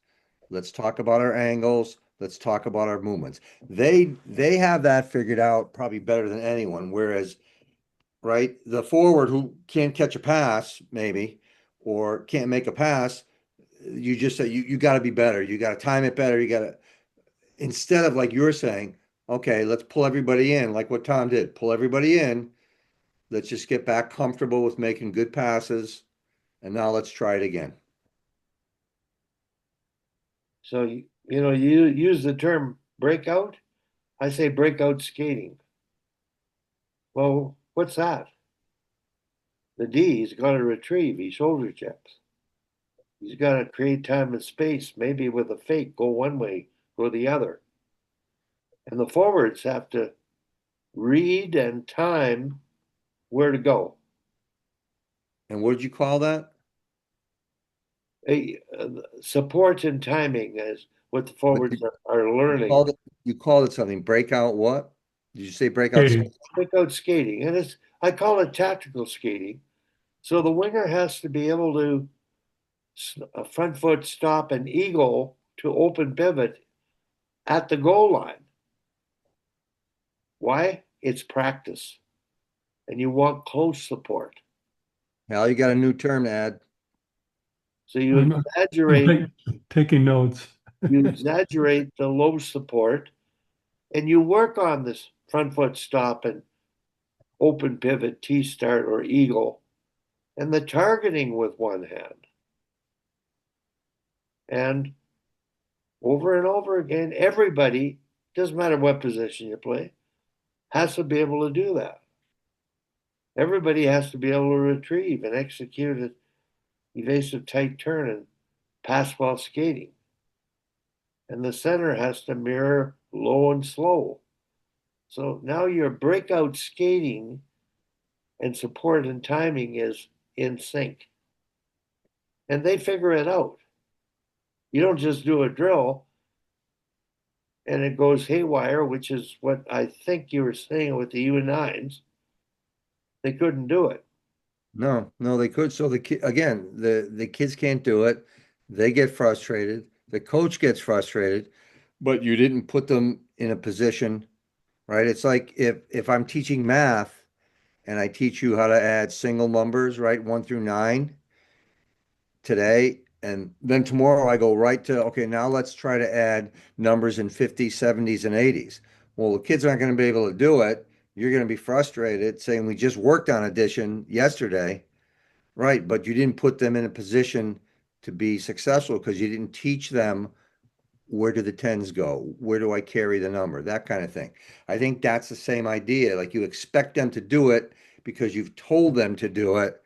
Let's talk about our angles. Let's talk about our movements. They have that figured out probably better than anyone. Whereas, right, the forward who can't catch a pass, maybe, or can't make a pass, you just say you got to be better. You got to time it better. You got to instead of like you're saying, okay, let's pull everybody in, like what Tom did, pull everybody in. Let's just get back comfortable with making good passes, and now let's try it again. So, you use the term breakout. I say breakout skating. Well, what's that? The D, he's got to retrieve, he shoulder checks. He's got to create time and space, maybe with a fake, go one way, go the other. And the forwards have to read and time where to go. And what did you call that? Support and timing is what the But forwards are you learning. called it you called it something. Breakout what? Did you say breakout? Skating. Breakout skating, and I call it tactical skating. So the winger has to be able to a front foot stop an eagle to open pivot at the goal line. Why? It's practice, and you want close support. Hal, you got a new term to add. So you I'm, I'm exaggerate, taking notes. you exaggerate the low support, and you work on this front foot stop and open pivot, T start, or eagle and the targeting with one hand. And over and over again, everybody, doesn't matter what position you play, has to be able to do that. Everybody has to be able to retrieve and execute an evasive tight turn and pass while skating. And the center has to mirror low and slow. So now your breakout skating and support and timing is in sync. And they figure it out. You don't just do a drill and it goes haywire, which is what I think you were saying with the U9s. They couldn't do it. No, no, they could. So again, the kids can't do it. They get frustrated. The coach gets frustrated, but you didn't put them in a position, right? It's like if I'm teaching math and I teach you how to add single numbers, right, 1 through 9 today, and then tomorrow I go right to, okay, now let's try to add numbers in 50s, 70s, and 80s. Well, the kids aren't going to be able to do it. You're going to be frustrated saying we just worked on addition yesterday. Right, but you didn't put them in a position to be successful because you didn't teach them where do the tens go? Where do I carry the number? That kind of thing. I think that's the same idea. Like you expect them to do it because you've told them to do it.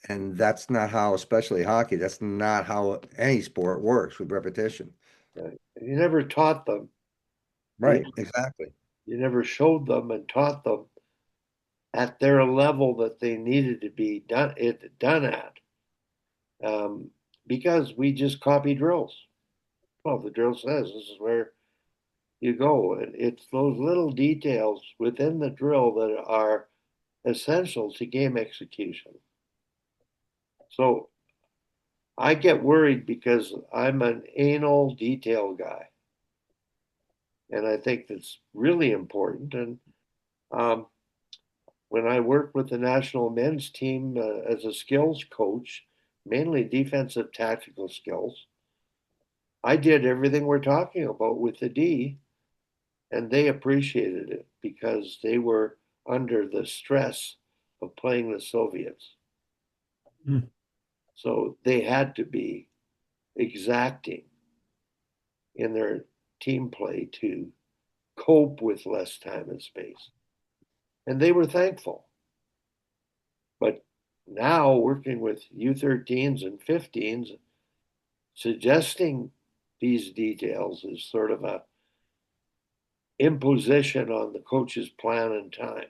And that's not how, especially hockey, that's not how any sport works with repetition. You never taught them. You, Right, exactly. you never showed them and taught them at their level that they needed to be done at. Um, because we just copy drills. Well, the drill says this is where you go. And it's those little details within the drill that are essential to game execution. So I get worried because I'm an anal detail guy. And I think that's really important. And um, when I worked with the national men's team as a skills coach, mainly defensive tactical skills, I did everything we're talking about with the D, and they appreciated it because they were under the stress of playing the Soviets. Mm. So they had to be exacting in their team play to cope with less time and space. And they were thankful. But now, working with U13s and 15s, suggesting these details is sort of a imposition on the coach's plan and time.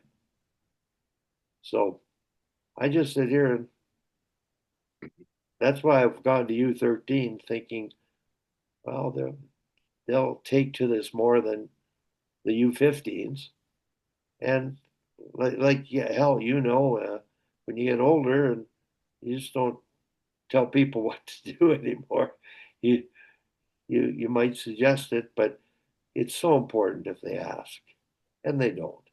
So I just sit here and that's why I've gone to U13 thinking, well, they'll take to this more than the U15s. And yeah, hell, when you get older and you just don't tell people what to do anymore. You you might suggest it, but it's so important if they ask, and they don't,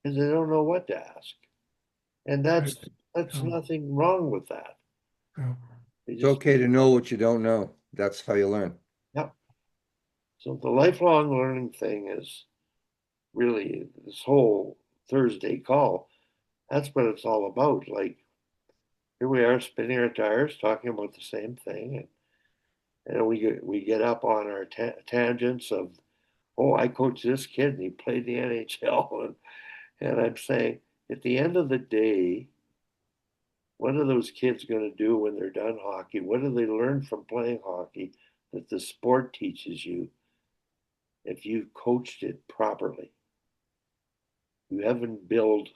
because they don't know what to ask, and Right. that's Um, nothing wrong with that. yeah. They It's just okay to know what you don't know. That's how you learn. yeah. So the lifelong learning thing is really this whole Thursday call. That's what it's all about. Like here we are spinning our tires, talking about the same thing, and we get up on our tangents of, oh, I coached this kid and he played the NHL, and I'm saying at the end of the day, what are those kids going to do when they're done hockey? What do they learn from playing hockey that the sport teaches you if you've coached it properly? You haven't built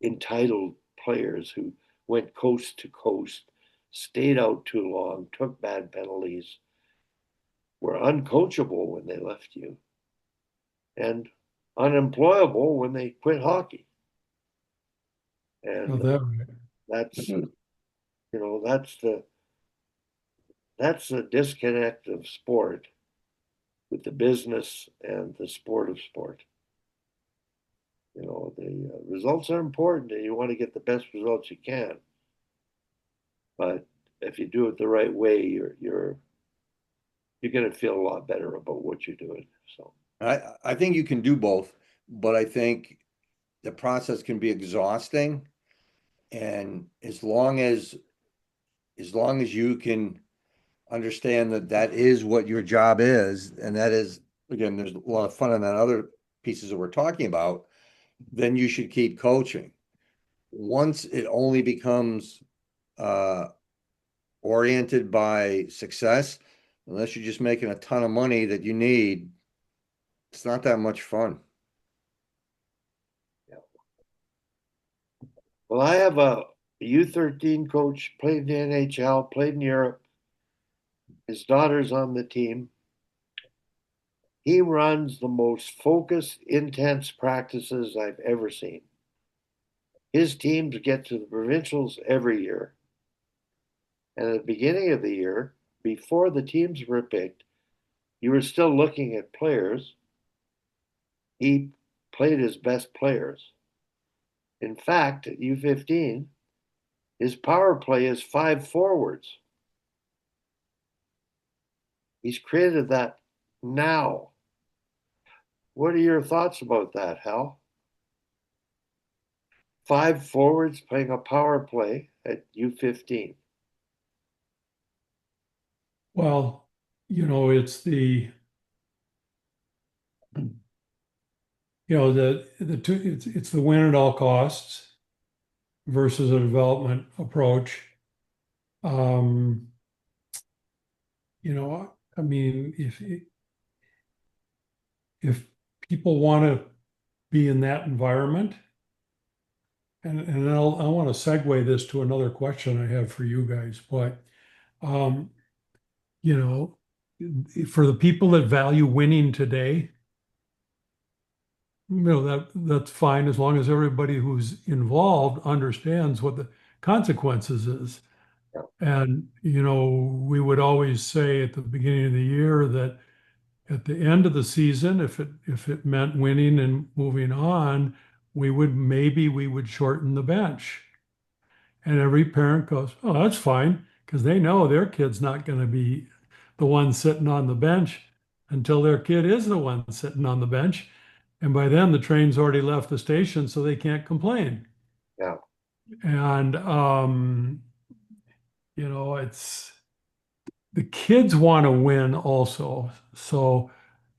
entitled players who went coast to coast, stayed out too long, took bad penalties, were uncoachable when they left you, and unemployable when they quit hockey. Oh, And that right. that's that's the disconnect of sport with the business and the sport of sport. The results are important, and you want to get the best results you can. But if you do it the right way, you're going to feel a lot better about what you're doing. So I think you can do both, but I think the process can be exhausting And as long as you can understand that that is what your job is, and that is, again, there's a lot of fun in that other pieces that we're talking about, then you should keep coaching. Once it only becomes uh, oriented by success, unless you're just making a ton of money that you need, it's not that much fun. Well, I have a U13 coach, played in the NHL, played in Europe. His daughter's on the team. He runs the most focused, intense practices I've ever seen. His teams get to the provincials every year. And at the beginning of the year, before the teams were picked, you were still looking at players. He played his best players. In fact, at U15, his power play is 5 forwards. He's created that now. What are your thoughts about that, Hal? 5 forwards playing a power play at U15. Well, it's the two, it's the win at all costs versus a development approach. Um, I mean, if people want to be in that environment, and I want to segue this to another question I have for you guys, but um, you know, for the people that value winning today, that's fine as long as everybody who's involved understands what the consequences is. Yeah. And we would always say at the beginning of the year that at the end of the season, if it meant winning and moving on, we would shorten the bench. And every parent goes, "Oh, that's fine," because they know their kid's not going to be the one sitting on the bench until their kid is the one sitting on the bench. And by then the train's already left the station, so they can't complain. Yeah. And it's the kids want to win also. So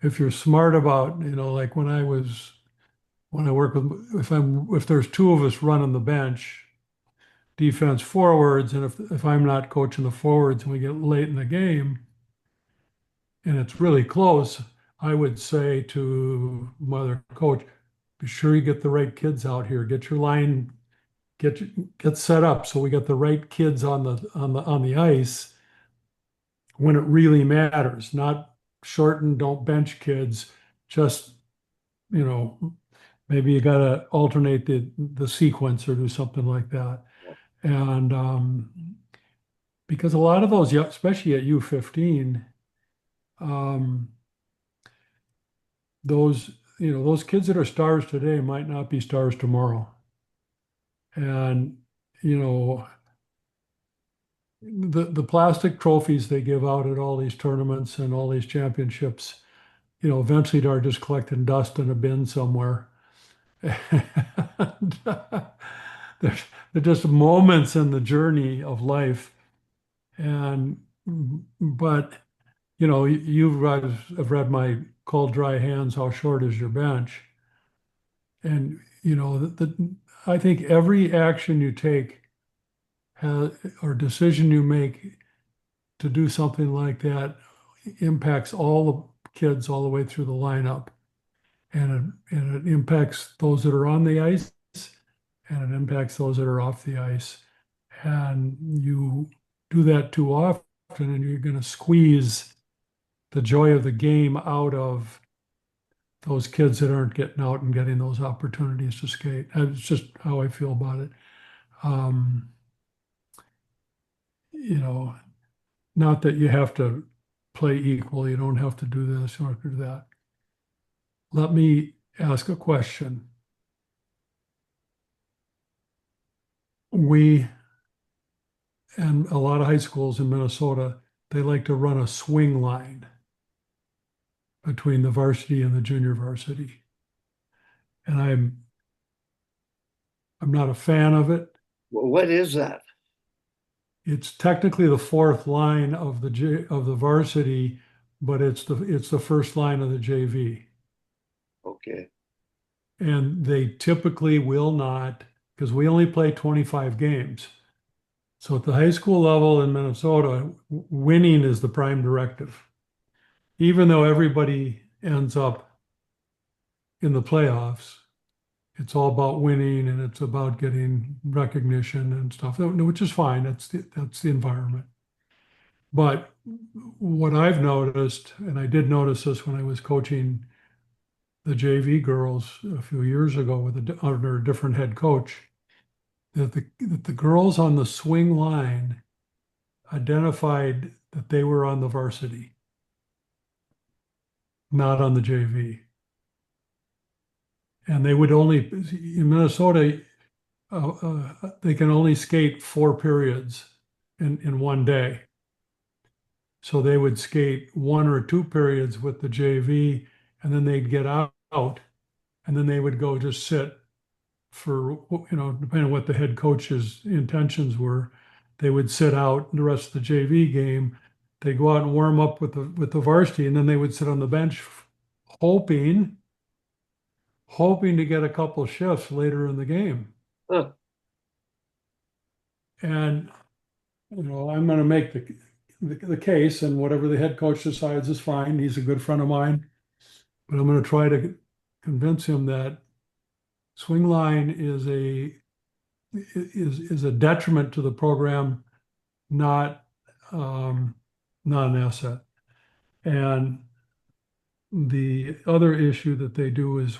if you're smart about, like when I work with, if there's two of us running the bench, defense forwards, and if I'm not coaching the forwards and we get late in the game and it's really close, I would say to mother coach, be sure you get the right kids out here. Get your line, get get set up so we get the right kids on the ice when it really matters. Not shorten, don't bench kids. Just you know, maybe you got to alternate the sequence or do something like that. And because a lot of those, especially at U15, um, those kids that are stars today might not be stars tomorrow. And you know, the plastic trophies they give out at all these tournaments and all these championships, eventually they're just collecting dust in a bin somewhere. And, they're just moments in the journey of life. And but you've have read my Cold Dry Hands, How Short Is Your Bench? And I think every action you take or decision you make to do something like that impacts all the kids all the way through the lineup. And it impacts those that are on the ice and it impacts those that are off the ice. And you do that too often, and you're going to squeeze the joy of the game out of those kids that aren't getting out and getting those opportunities to skate. It's just how I feel about it. Um, you know, Not that you have to play equal. You don't have to do this, you don't have to do that. Let me ask a question. We, and a lot of high schools in Minnesota, they like to run a swing line between the varsity and the junior varsity. And I'm not a fan of it. What is that? It's technically the fourth line of the varsity, but it's the first line of the JV. Okay. And they typically will not, because we only play 25 games. So at the high school level in Minnesota, winning is the prime directive. Even though everybody ends up in the playoffs, it's all about winning and it's about getting recognition and stuff, which is fine. That's the environment. But what I've noticed, and I did notice this when I was coaching the JV girls a few years ago under a different head coach, that the girls on the swing line identified that they were on the varsity, not on the JV. And they would only, in Minnesota, they can only skate 4 periods in one day. So they would skate 1 or 2 periods with the JV, and then they'd get out, and then they would go just sit for, depending on what the head coach's intentions were, they would sit out the rest of the JV game. They'd go out and warm up with the varsity, and then they would sit on the bench hoping to get a couple shifts later in the game. Huh. And I'm going to make the case, and whatever the head coach decides is fine. He's a good friend of mine, but I'm going to try to convince him that swing line is a detriment to the program, not not an asset. And the other issue that they do is,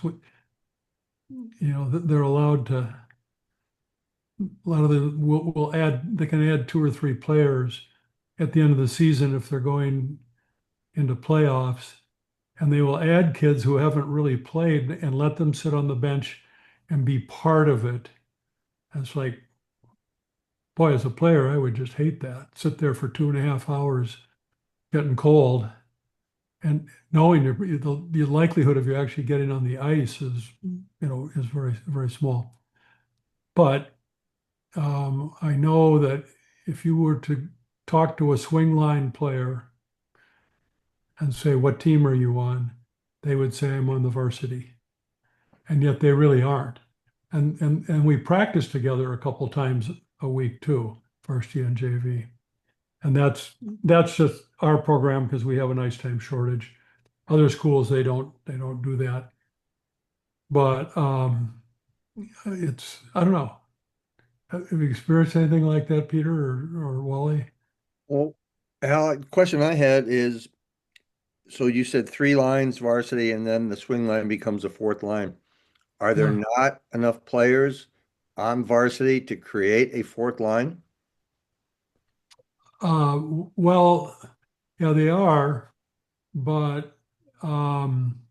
they're allowed to. A lot of them will add. They can add 2 or 3 players at the end of the season if they're going into playoffs, and they will add kids who haven't really played and let them sit on the bench and be part of it. And it's like, boy, as a player, I would just hate that. Sit there for 2.5 hours getting cold and knowing the likelihood of you actually getting on the ice is very, very small. But I know that if you were to talk to a swing line player and say, what team are you on? They would say, I'm on the varsity. And yet they really aren't. And we practice together a couple times a week too, varsity and JV. And that's just our program because we have an ice time shortage. Other schools, they don't do that. But I don't know. Have you experienced anything like that, Peter or Wally? Well, Al, question I had is, so you said 3 lines varsity and then the swing line becomes a fourth line. Are there Yeah. not enough players on varsity to create a fourth line? Well, yeah, they are, but um,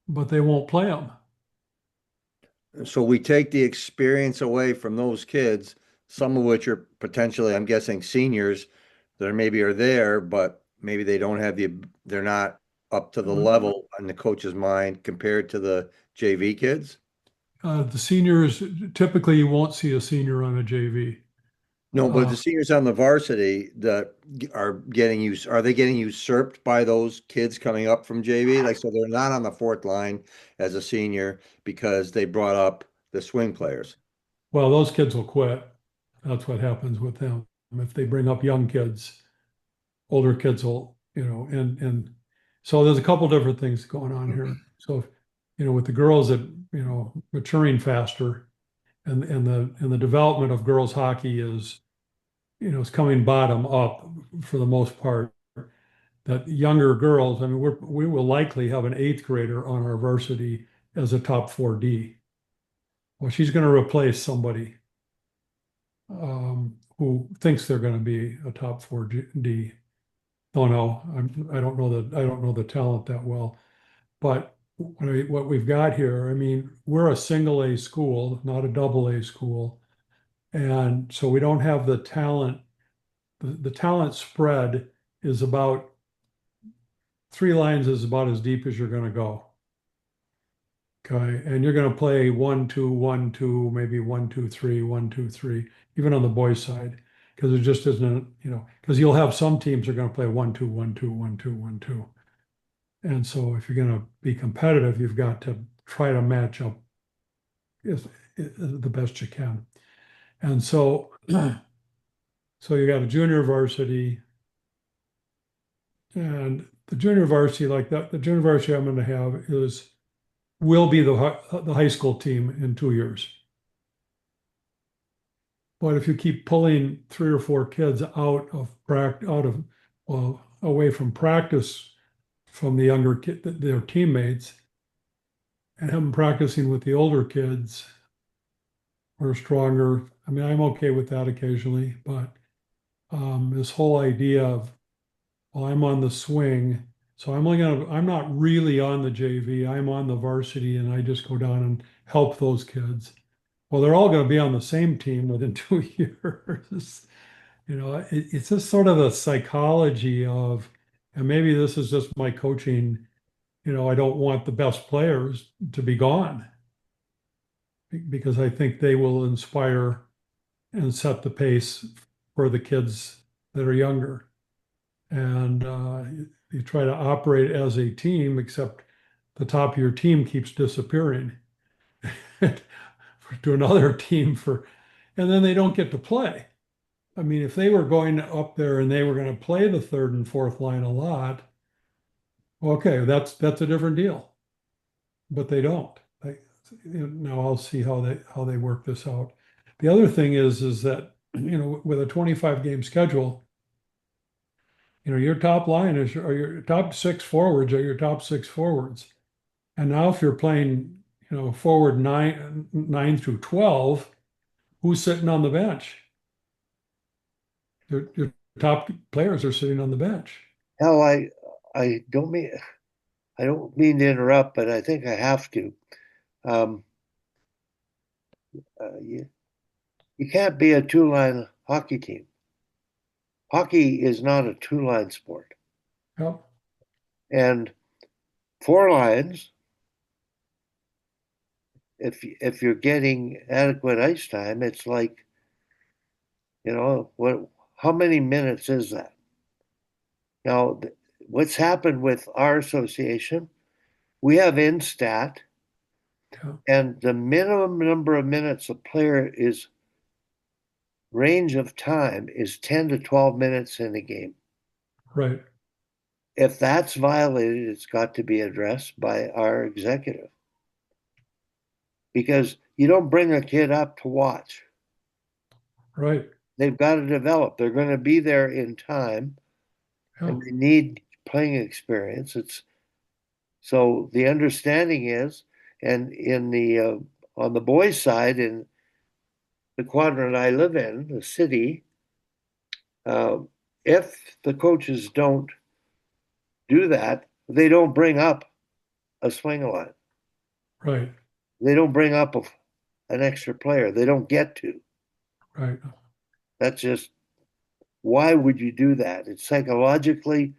but they won't play them. So we take the experience away from those kids, some of which are potentially, I'm guessing, seniors that maybe are there, but maybe they don't have they're not up to the level in the coach's mind compared to the JV kids. The seniors, typically you won't see a senior on a JV. No, but Uh, the seniors on the varsity that are they getting usurped by those kids coming up from JV? Like, so they're not on the fourth line as a senior because they brought up the swing players. well, those kids will quit. That's what happens with them. If they bring up young kids, older kids will, and so there's a couple different things going on here. So, with the girls that, maturing faster and the development of girls hockey is coming bottom up for the most part. That younger girls, I mean, we will likely have an eighth grader on our varsity as a top 4D. Well, she's going to replace somebody who thinks they're going to be a top 4D. Oh no, I don't know the talent that well. But what we've got here, I mean, we're a single A school, not a double A school, and so we don't have the talent. The talent spread is about 3 lines is about as deep as you're going to go. Okay, and you're going to play 1-2, 1-2, maybe 1-2-3, 1-2-3, even on the boys' side, because it just isn't, because you'll have some teams are going to play 1-2, 1-2, 1-2, 1-2. And so if you're going to be competitive, you've got to try to match up the best you can. And so, so you got a junior varsity, and the junior varsity like that, the junior varsity I'm going to have will be the high school team in 2 years. But if you keep pulling 3 or 4 kids well, away from practice from the younger kid, their teammates, and have them practicing with the older kids who are stronger. I mean, I'm okay with that occasionally, but this whole idea of, well, I'm on the swing, so I'm not really on the JV. I'm on the varsity, and I just go down and help those kids. Well, they're all going to be on the same team within 2 years. It's just sort of the psychology of, and maybe this is just my coaching, I don't want the best players to be gone because I think they will inspire and set the pace for the kids that are younger. And you try to operate as a team, except the top of your team keeps disappearing to another team and then they don't get to play. I mean, if they were going up there and they were going to play the third and fourth line a lot, okay, that's a different deal. But they don't. Now I'll see how they work this out. The other thing is that with a 25 game schedule, your top line are your top six forwards are your top six forwards. And now if you're playing, forward nine through 12, who's sitting on the bench? Your top players are sitting on the bench. Hell, I don't mean to interrupt, but I think I have to. Um, you can't be a two-line hockey team. Hockey is not a two-line sport, Yep. and four lines. If you're getting adequate ice time, it's like, what? How many minutes is that? Now, what's happened with our association? We have Instat, Yeah. and the minimum number of minutes a player is range of time is 10 to 12 minutes in a game. Right. If that's violated, it's got to be addressed by our executive because you don't bring a kid up to watch. Right. They've got to develop. They're going to be there in time Yeah. and they need playing experience. So the understanding is, and in the on the boys' side in the quadrant I live in, the city, uh, if the coaches don't do that, they don't bring up a swing line. Right. They don't bring up an extra player. They don't get to. Right. That's just why would you do that? It's psychologically,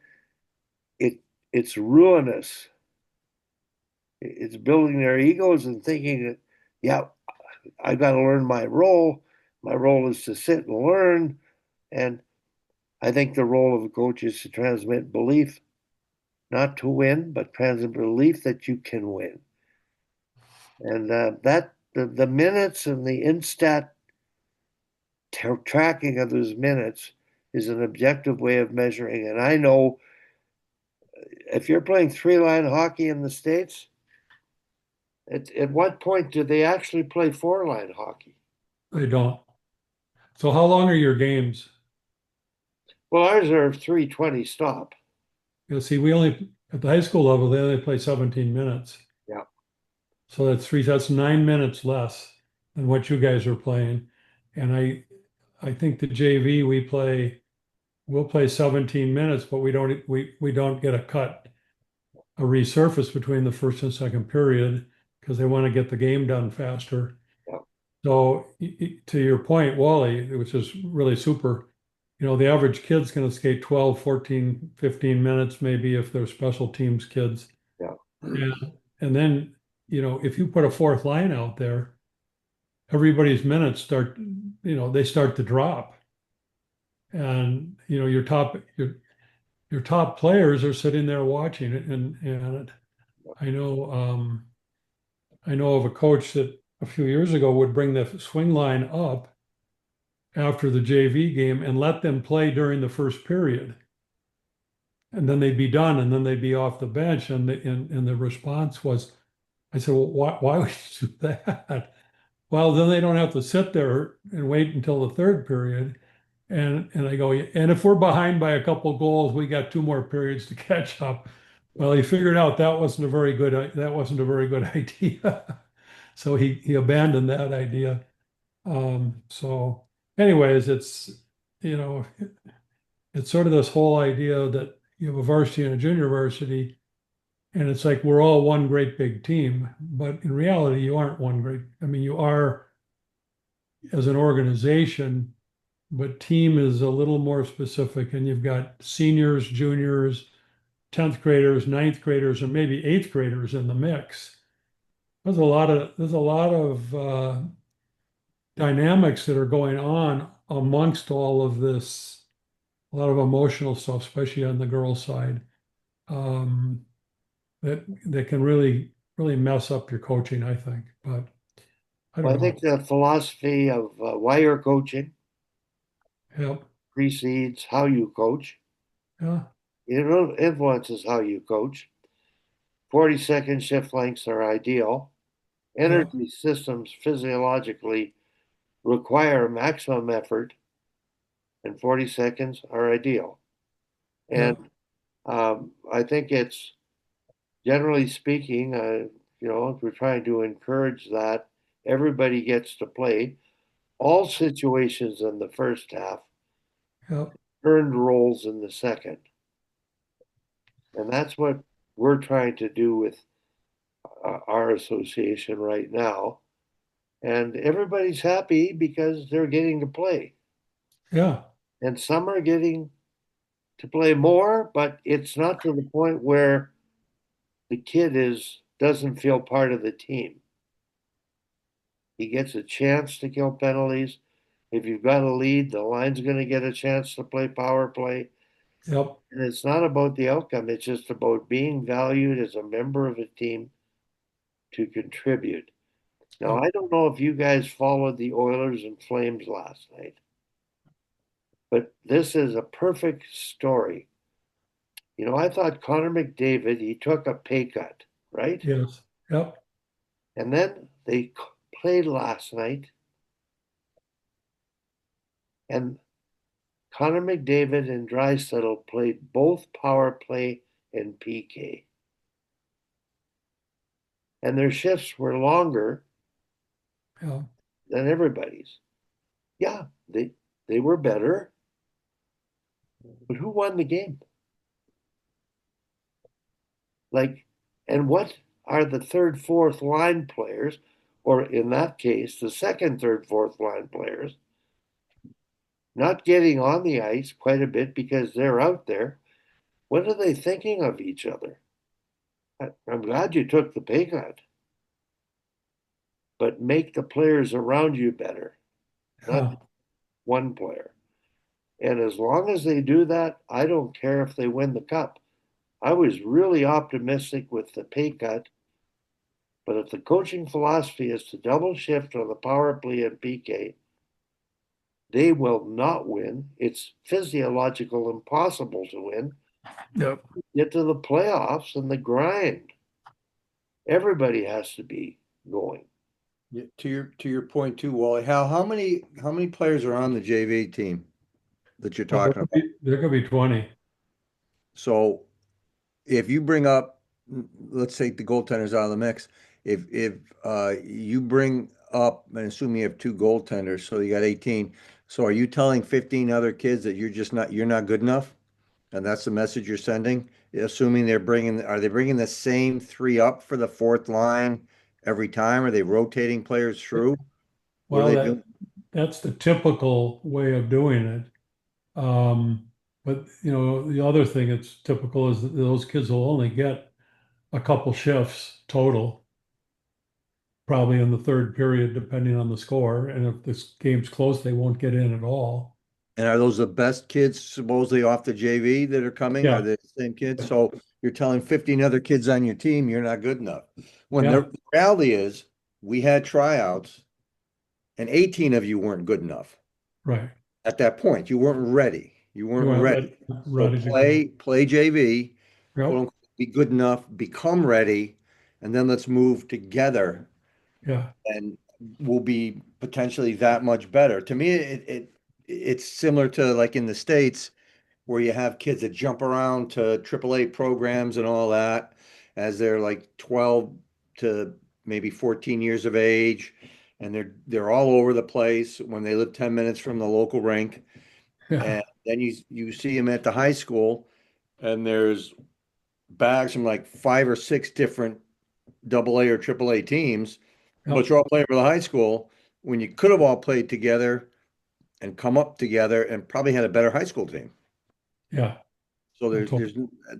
it's ruinous. It's building their egos and thinking that, yeah, I got to learn my role. My role is to sit and learn. And I think the role of a coach is to transmit belief, not to win, but transmit belief that you can win. And that the minutes and the instat tracking of those minutes is an objective way of measuring. And I know if you're playing three-line hockey in the States, at what point do they actually play four-line hockey? They don't. So how long are your games? Well, ours are 320 stop. See, we only at the high school level they only play 17 minutes. Yeah. So that's 9 minutes less than what you guys are playing. And I think the JV we'll play 17 minutes, but we don't get a resurface between the first and second period because they want to get the game done faster. Yeah. So to your point, Wally, which is really super, the average kid's going to skate 12, 14, 15 minutes, maybe if they're special teams kids. Yeah. And, and then if you put a fourth line out there, everybody's minutes start, they start to drop. And, your top players are sitting there watching it. And I know, I know of a coach that a few years ago would bring the swing line up after the JV game and let them play during the first period. And then they'd be done and then they'd be off the bench. And the response was, I said, well, why would you do that? Well, then they don't have to sit there and wait until the third period. And I go, and if we're behind by a couple goals, we got two more periods to catch up. Well, he figured out that wasn't a very good idea. So he abandoned that idea. So anyways, you know, it's sort of this whole idea that you have a varsity and a junior varsity, and it's like we're all one great big team, but in reality, you aren't one great. I mean, you are as an organization, but team is a little more specific, and you've got seniors, juniors, 10th graders, ninth graders, and maybe eighth graders in the mix. There's a lot of dynamics that are going on amongst all of this, a lot of emotional stuff, especially on the girls' side, um, that can really mess up your coaching, I think. But I Well, don't I think know. the philosophy of why you're coaching Yep. precedes how you coach. Yeah. It influences how you coach. 40-second shift lengths are ideal. Yeah. Energy systems physiologically require maximum effort, and 40 seconds are ideal. Yeah. And I think it's generally speaking, we're trying to encourage that everybody gets to play all situations in the first half, Yeah. earned roles in the second. And that's what we're trying to do with our association right now. And everybody's happy because they're getting to play. Yeah. And some are getting to play more, but it's not to the point where the kid is doesn't feel part of the team. He gets a chance to kill penalties. If you've got a lead, the line's going to get a chance to play power play. Yep. And it's not about the outcome, it's just about being valued as a member of a team to contribute. Now, Yep. I don't know if you guys followed the Oilers and Flames last night, but this is a perfect story. I thought Connor McDavid, he took a pay cut, right? Yes. Yep. And then they played last night, and Connor McDavid and Draisaitl played both power play and PK. And their shifts were longer Yeah. than everybody's. Yeah, they were better, but who won the game? Like, and what are the third, fourth line players, or in that case, the second, third, fourth line players, not getting on the ice quite a bit because they're out there? What are they thinking of each other? I'm glad you took the pay cut, but make the players around you better, not Yeah. one player. And as long as they do that, I don't care if they win the cup. I was really optimistic with the pay cut, but if the coaching philosophy is to double shift on the power play and PK, they will not win. It's physiological impossible to win. Yep. Get to the playoffs and the grind. Everybody has to be going. Yeah, to your point too, Wally. How many players are on the JV team that you're Well, there talking could about? be, there could be 20. So if you bring up, let's take the goaltenders out of the mix. If you bring up, and assume you have two goaltenders, so you got 18. So are you telling 15 other kids that you're not good enough? And that's the message you're sending, assuming are they bringing the same three up for the fourth line every time? Are they rotating players through? What are Well, they doing? that's the typical way of doing it. But the other thing that's typical is that those kids will only get a couple shifts total. probably in the third period, depending on the score. And if this game's close, they won't get in at all. And are those the best kids supposedly off the JV that are coming? Are Yeah, they the same kids? So you're telling 15 other kids on your team you're not good enough. When yeah, the reality is we had tryouts and 18 of you weren't good enough right. at that point. You weren't ready. You You weren't weren't ready. So ready to go. play JV, quote Yep, unquote, be good enough, become ready, and then let's move together yeah, and we'll be potentially that much better. To me, it's similar to like in the States where you have kids that jump around to AAA programs and all that as they're like 12 to maybe 14 years of age, and they're all over the place when they live 10 minutes from the local rink. yeah, And then you see them at the high school, and there's bags from like 5 or 6 different AA or AAA teams, but yep, you're all playing for the high school when you could have all played together and come up together and probably had a better high school team. yeah. So I there's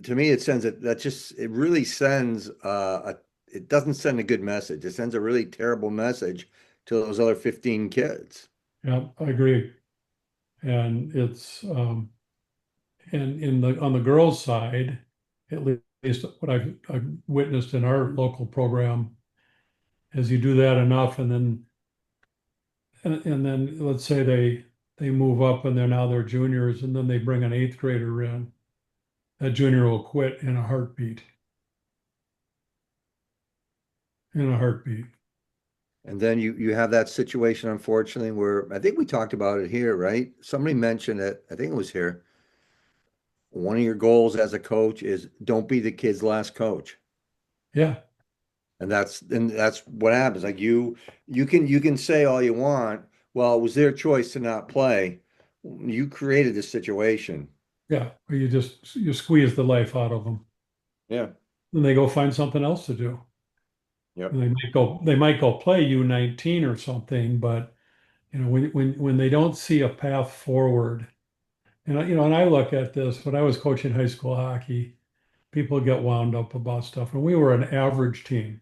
to me it sends that just it really sends it doesn't send a good message. It sends a really terrible message to those other 15 kids. yeah, I agree. And it's and in the on the girls' side, at least what I've witnessed in our local program, is you do that enough, and then let's say they move up and they're juniors, and then they bring an eighth grader in. That junior will quit in a heartbeat. In a heartbeat. And then you have that situation unfortunately where I think we talked about it here, right? Somebody mentioned it, I think it was here. One of your goals as a coach is don't be the kid's last coach. Yeah, And that's what happens. Like you can say all you want. Well, it was their choice to not play. You created the situation. yeah. Or you squeeze the life out of them, Yeah. and they go find something else to do. Yep. And they might go play U19 or something, but when they don't see a path forward, and I look at this when I was coaching high school hockey, people get wound up about stuff, and we were an average team,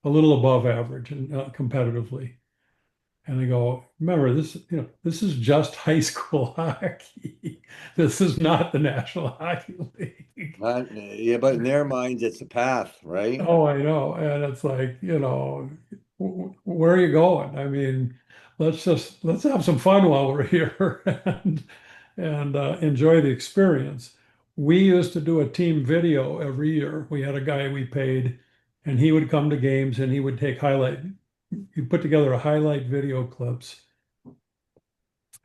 a little above average and competitively. And they go, remember this, this is just high school hockey. This is not the National Hockey League. Yeah, but in their minds, it's a path, right? Oh, I know. And it's like, where are you going? I mean, let's have some fun while we're here and enjoy the experience. We used to do a team video every year. We had a guy we paid, and he would come to games and he would take he put together a highlight video clips,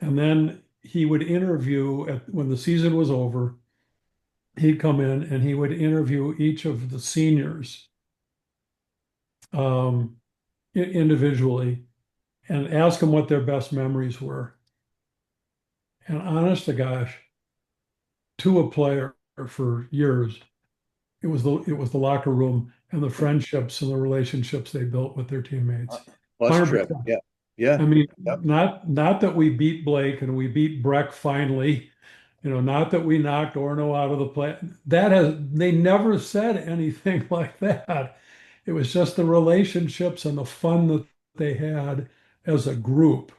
and then he would interview when the season was over. He'd come in and he would interview each of the seniors um, individually and ask them what their best memories were. And honest to gosh, to a player for years, it was the locker room and the friendships and the relationships they built with their teammates. Plus trip. 100%. Yeah. Yeah. I mean, Yep. not that we beat Blake and we beat Breck finally, not that we knocked Orno out of the play. They never said anything like that. It was just the relationships and the fun that they had as a group.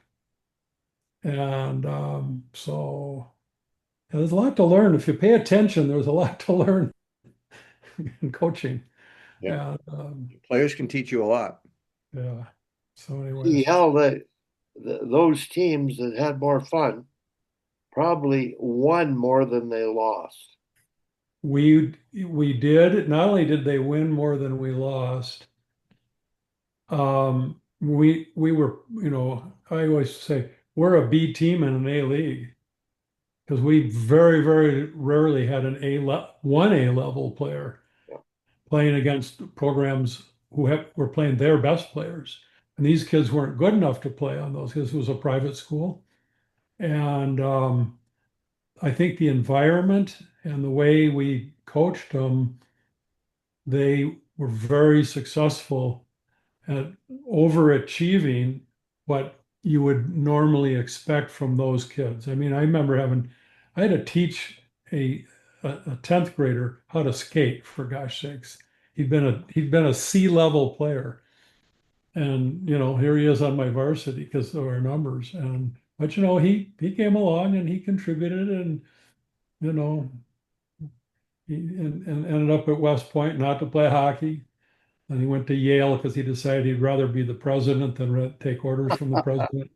And so there's a lot to learn. If you pay attention, there's a lot to learn in coaching. Yep. And Players can teach you a lot. yeah. So, See anyways, how those teams that had more fun probably won more than they lost. we did. Not only did they win more than we lost, we were, I always say we're a B team in an A league because we very, very rarely had one A level player Yeah. playing against programs were playing their best players. And these kids weren't good enough to play on those because it was a private school. And I think the environment and the way we coached them, they were very successful at overachieving what you would normally expect from those kids. I mean, I had to teach a 10th grader how to skate for gosh sakes. He'd been a C level player, And, here he is on my varsity because of our numbers. But, he came along and he contributed and, you know, and ended up at West Point not to play hockey. And he went to Yale because he decided he'd rather be the president than take orders from the president.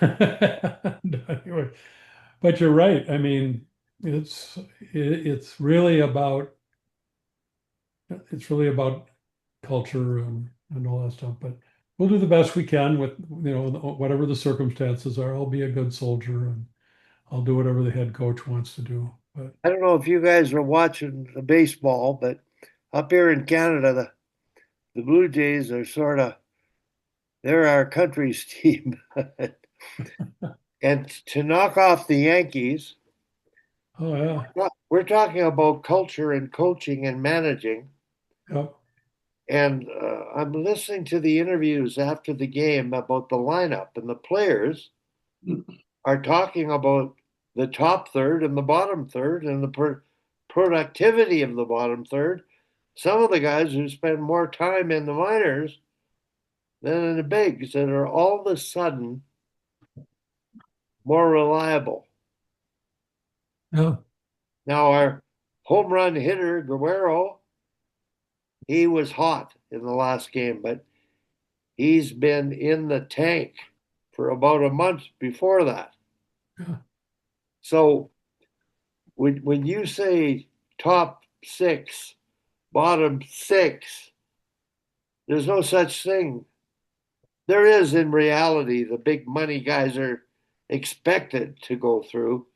Anyway, but you're right. I mean, it's it's really about culture and all that stuff. But we'll do the best we can with whatever the circumstances are. I'll be a good soldier and I'll do whatever the head coach wants to do. But I don't know if you guys are watching the baseball, but up here in Canada, the Blue Jays are sort of they're our country's team. And to knock off the Yankees, oh yeah, we're talking about culture and coaching and managing. yep. And I'm listening to the interviews after the game about the lineup, and the players are talking about the top third and the bottom third and the productivity of the bottom third. Some of the guys who spend more time in the minors than in the bigs that are all of a sudden more reliable. Yeah, Now, our home run hitter, Guerrero, he was hot in the last game, but he's been in the tank for about a month before that. yeah, So when you say top six, bottom six, there's no such thing. There is in reality, the big money guys are expected to go through,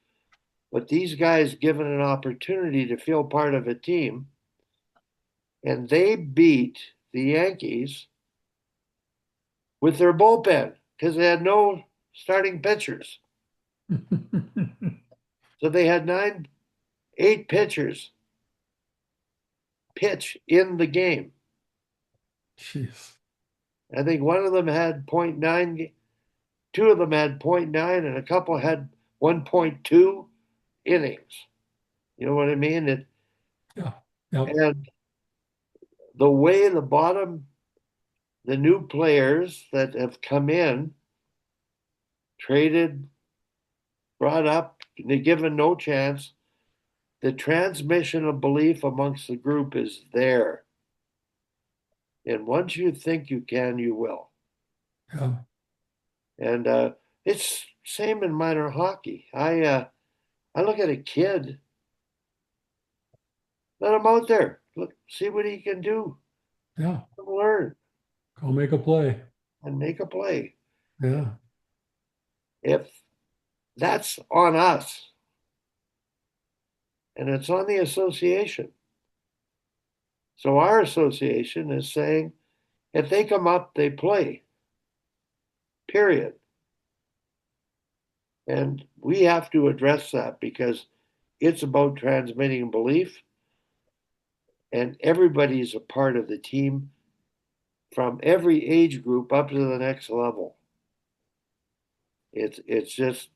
but these guys given an opportunity to feel part of a team, and they beat the Yankees with their bullpen because they had no starting pitchers. So they had eight pitchers pitch in the game. jeez, I think one of them had point 0.9, two of them had point 0.9, and a couple had 1.2 innings. You know what I mean? yeah, yep, And the way the new players that have come in, traded, brought up, they're given no chance, the transmission of belief amongst the group is there. And once you think you can, you will. yeah, And it's same in minor hockey. I look at a kid, let him out there, look, see what he can do, yeah. learn, Go make a play. and make a play. Yeah, If that's on us, and it's on the association. So our association is saying if they come up, they play. Period. And we have to address that because it's about transmitting belief, and everybody's a part of the team from every age group up to the next level. It's just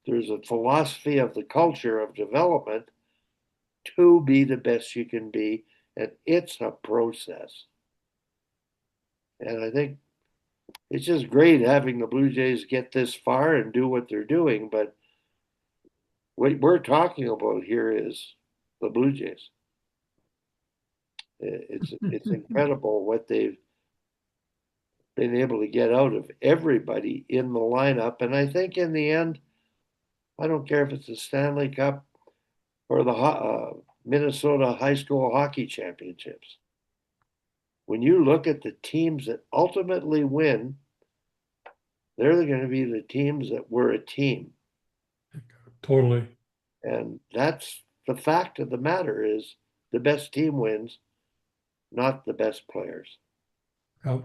there's a philosophy of the culture of development to be the best you can be, and it's a process. And I think it's just great having the Blue Jays get this far and do what they're doing. But what we're talking about here is the Blue Jays. It's incredible what they've been able to get out of everybody in the lineup. And I think in the end, I don't care if it's the Stanley Cup or the Minnesota High School Hockey Championships. When you look at the teams that ultimately win, they're going to be the teams that were a team. totally. And that's the fact of the matter is the best team wins, not the best players. Yep.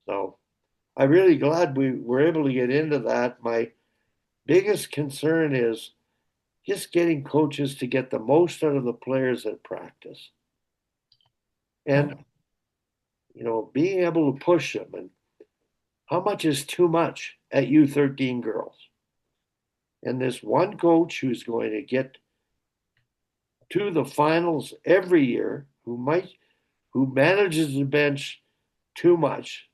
So I'm really glad we were able to get into that. My biggest concern is just getting coaches to get the most out of the players at practice. And, Yep. being able to push them, and how much is too much at U13 girls. And this one coach who's going to get to the finals every year, who manages the bench too much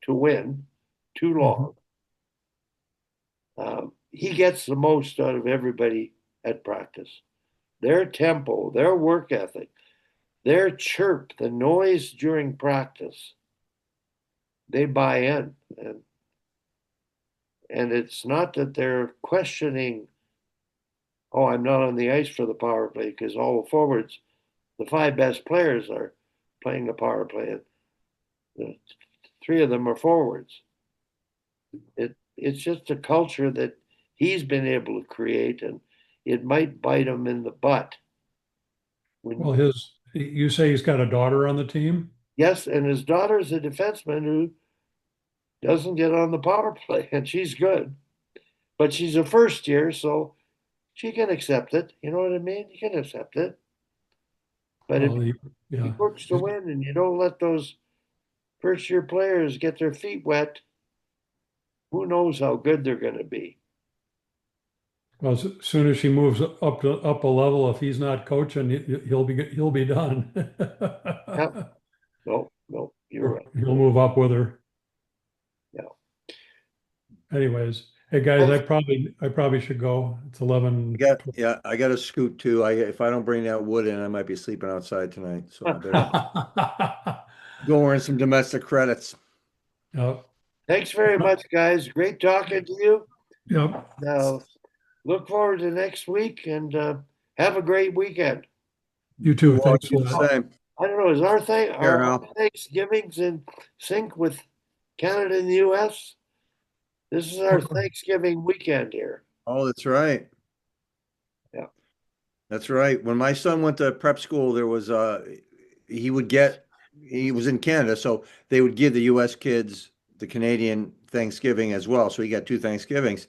to win too Mhm. long. He gets the most out of everybody at practice. Their tempo, their work ethic, their chirp, the noise during practice, they buy in. And it's not that they're questioning, oh, I'm not on the ice for the power play, because all the forwards, the five best players are playing the power play. And the three of them are forwards. It's just a culture that he's been able to create, and it might bite him in the butt. Well, When you say he's got a daughter on the team? yes, and his daughter's a defenseman who doesn't get on the power play, and she's good, but she's a first year, so she can accept it. You know what I mean? You can accept it. But if Well, you yeah. coach to win and you don't let those first year players get their feet wet, who knows how good they're going to be? Well, as soon as she moves up a level, if he's not coaching, he'll be done. Yeah, no, no, you're Or right. he'll move up with her. Yeah. Anyways, hey guys, I probably should go. It's 11. Yeah, I got to scoot too. If I don't bring that wood in, I might be sleeping outside tonight. So I better go earn some domestic credits. Yep. Thanks very much, guys. Great talking to you. Yep. Now, look forward to next week and have a great weekend. You You too. all Thanks do for the that. same. I don't know, is Here, our Hal. Thanksgivings in sync with Canada and the US? This is our Thanksgiving weekend here. Oh, that's right. Yeah. That's right. When my son went to prep school, there was he would get he was in Canada, so they would give the US kids the Canadian Thanksgiving as well. So he got two Thanksgivings.